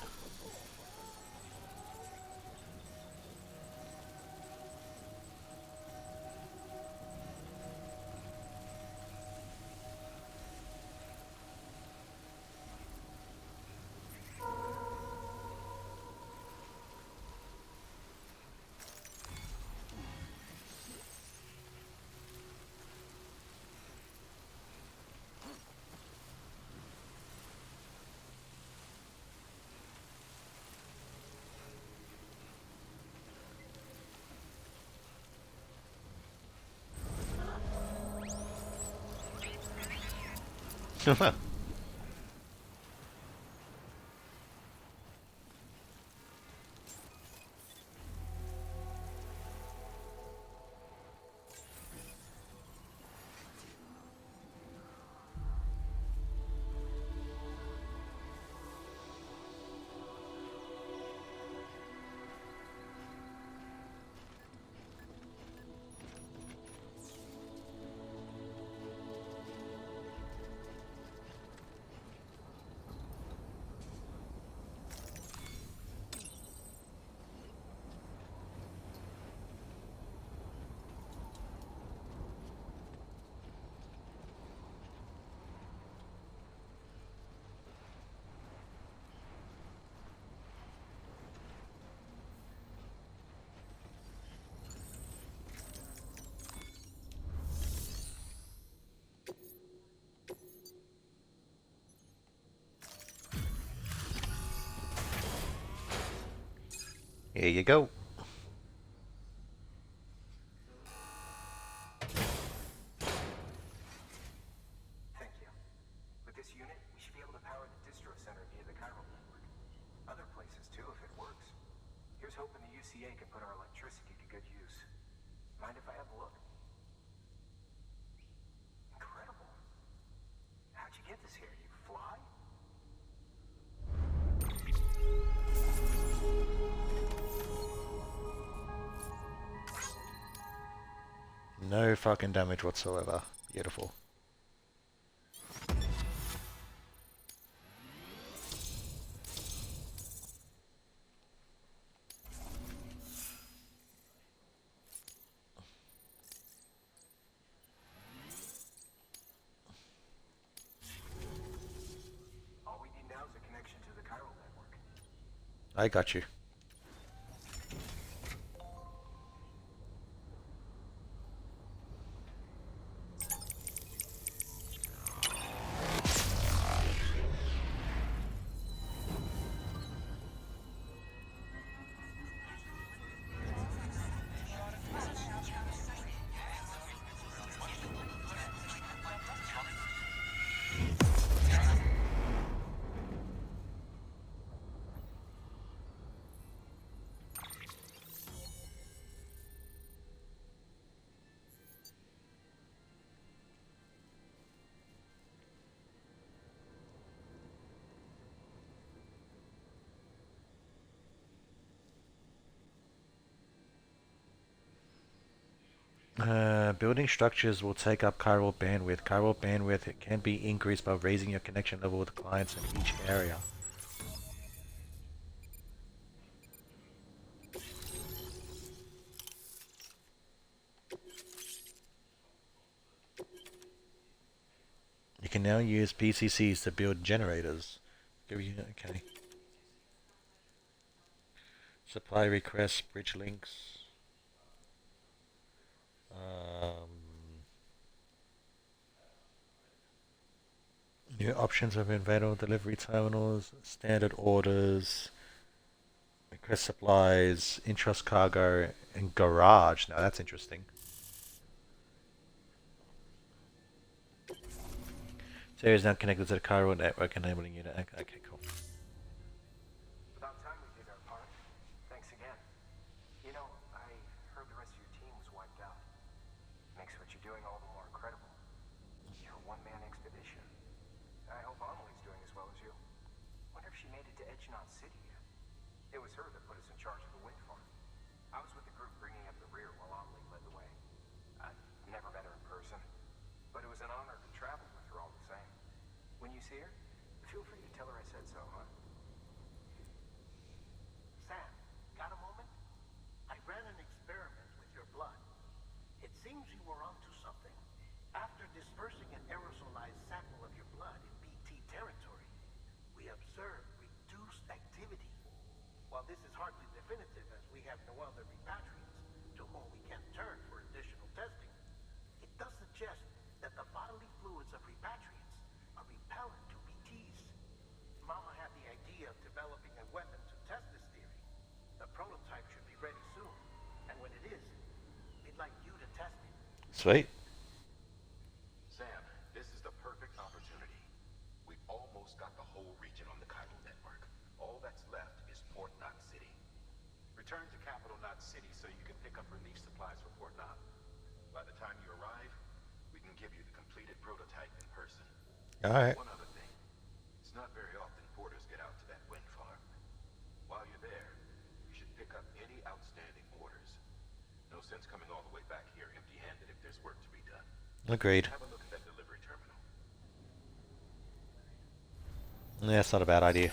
Here you go. Thank you. With this unit, we should be able to power the distro center via the chiral network. Other places too, if it works. Here's hoping the UCA can put our electricity to good use. Mind if I have a look? Incredible. How'd you get this here? You fly? No fucking damage whatsoever. Beautiful. All we need now is a connection to the chiral network. I got you. Building structures will take up chiral bandwidth. Chiral bandwidth can be increased by raising your connection level with clients in each area. You can now use PCCs to build generators. Okay. Supply requests, bridge links. New options have been available. Delivery terminals, standard orders, request supplies, entrust cargo, and garage. Now that's interesting. This area is now connected to the cargo network, enabling you to... Okay, cool. About time we did our part. Thanks again. You know, I heard the rest of your team was wiped out. Makes what you're doing all the more incredible. You're a one-man expedition. I hope Amelie's doing as well as you. Wonder if she made it to Edgenot City yet. It was her that put us in charge of the wind farm. I was with the group bringing up the rear while Amelie led the way. I've never met her in person, but it was an honor to travel with her all the same. When you see her, feel free to tell her I said so, huh? immersing an aerosolized sample of your blood in BT territory, we observed reduced activity. While this is hardly definitive as we have no other repatriates to whom we can turn for additional testing, it does suggest that the bodily fluids of repatriates are repellent to BTs. Mama had the idea of developing a weapon to test this theory. The prototype should be ready soon, and when it is, we'd like you to test it. Sweet. Sam, this is the perfect opportunity. We've almost got the whole region on the Chiral network. All that's left is Port Knot City. Return to Capital Knot City so you can pick up relief supplies for Port Knot. By the time you arrive, we can give you the completed prototype in person. Alright. One other thing. It's not very often porters get out to that wind farm. While you're there, you should pick up any outstanding orders. No sense coming all the way back here empty-handed if there's work to be done. Agreed. Have a look at that delivery terminal. Yeah, it's not a bad idea.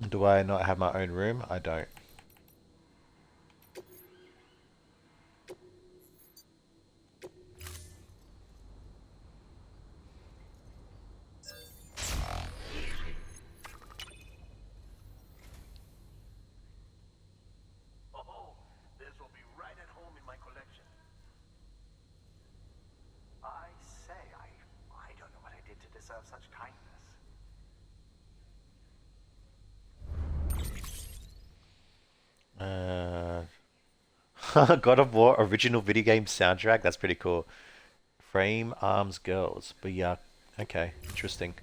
Do I not have my own room? I don't. Oh, this will be right at home in my collection. I say, I don't know what I did to deserve such kindness. God of War original video game soundtrack. That's pretty cool. Frame Arms Girls. But yeah, okay, interesting.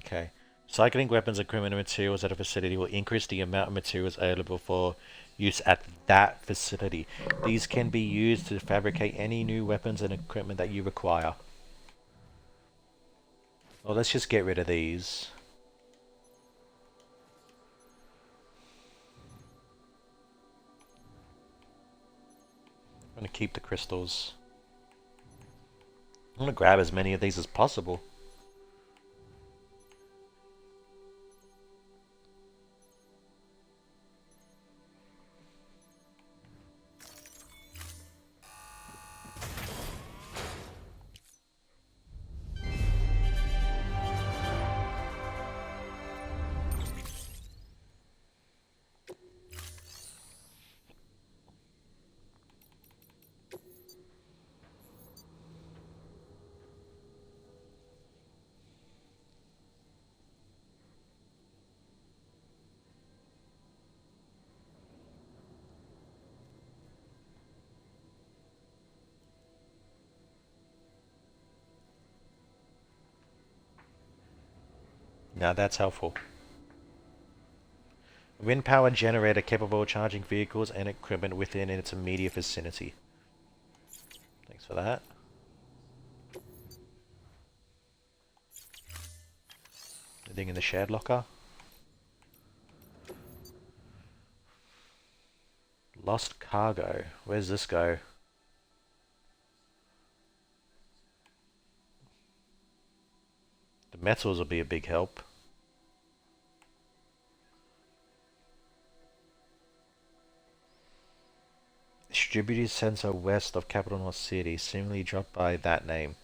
Okay. Cycling weapons, equipment, and materials at a facility will increase the amount of materials available for use at that facility. These can be used to fabricate any new weapons and equipment that you require. Well, let's just get rid of these. I'm going to keep the crystals. I'm going to grab as many of these as possible. Now that's helpful. Wind power generator capable of charging vehicles and equipment within its immediate vicinity. Thanks for that. Anything in the shared locker? Lost cargo. Where's this go? The metals will be a big help. Distributed sensor west of Capital North City, seemingly dropped by that name.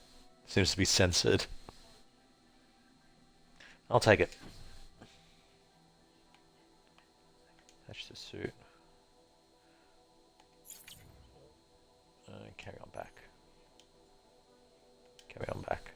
Seems to be censored. I'll take it. Attach the suit. Carry on back. Carry on back.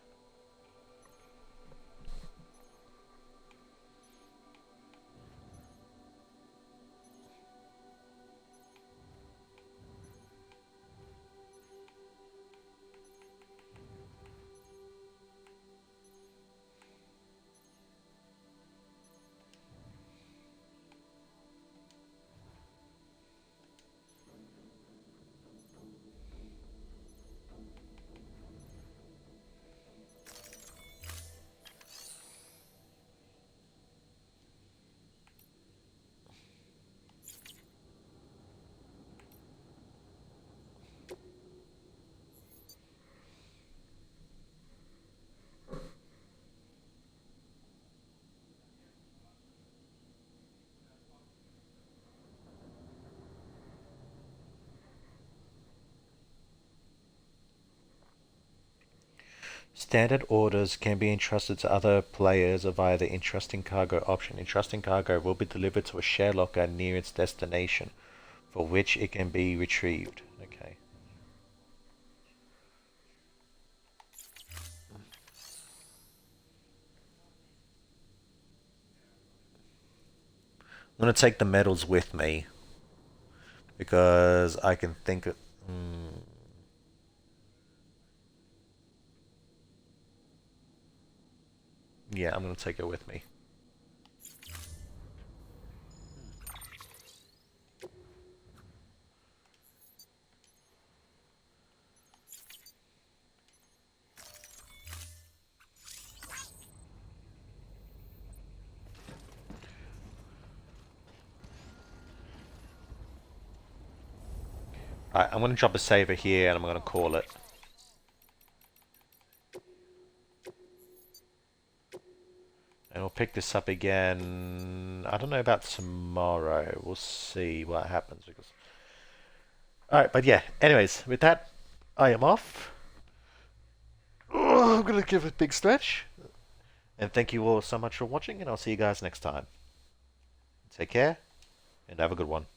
Standard orders can be entrusted to other players via the entrusting cargo option. Entrusting cargo will be delivered to a share locker near its destination, for which it can be retrieved. Okay. I'm going to take the medals with me because I can think of... yeah, I'm going to take it with me. Alright, I'm going to drop a saver here and I'm going to call it. And we'll pick this up again. I don't know about tomorrow. We'll see what happens. Because... alright, but yeah. Anyways, with that, I am off. Oh, I'm going to give it a big stretch. And thank you all so much for watching, and I'll see you guys next time. Take care, and have a good one.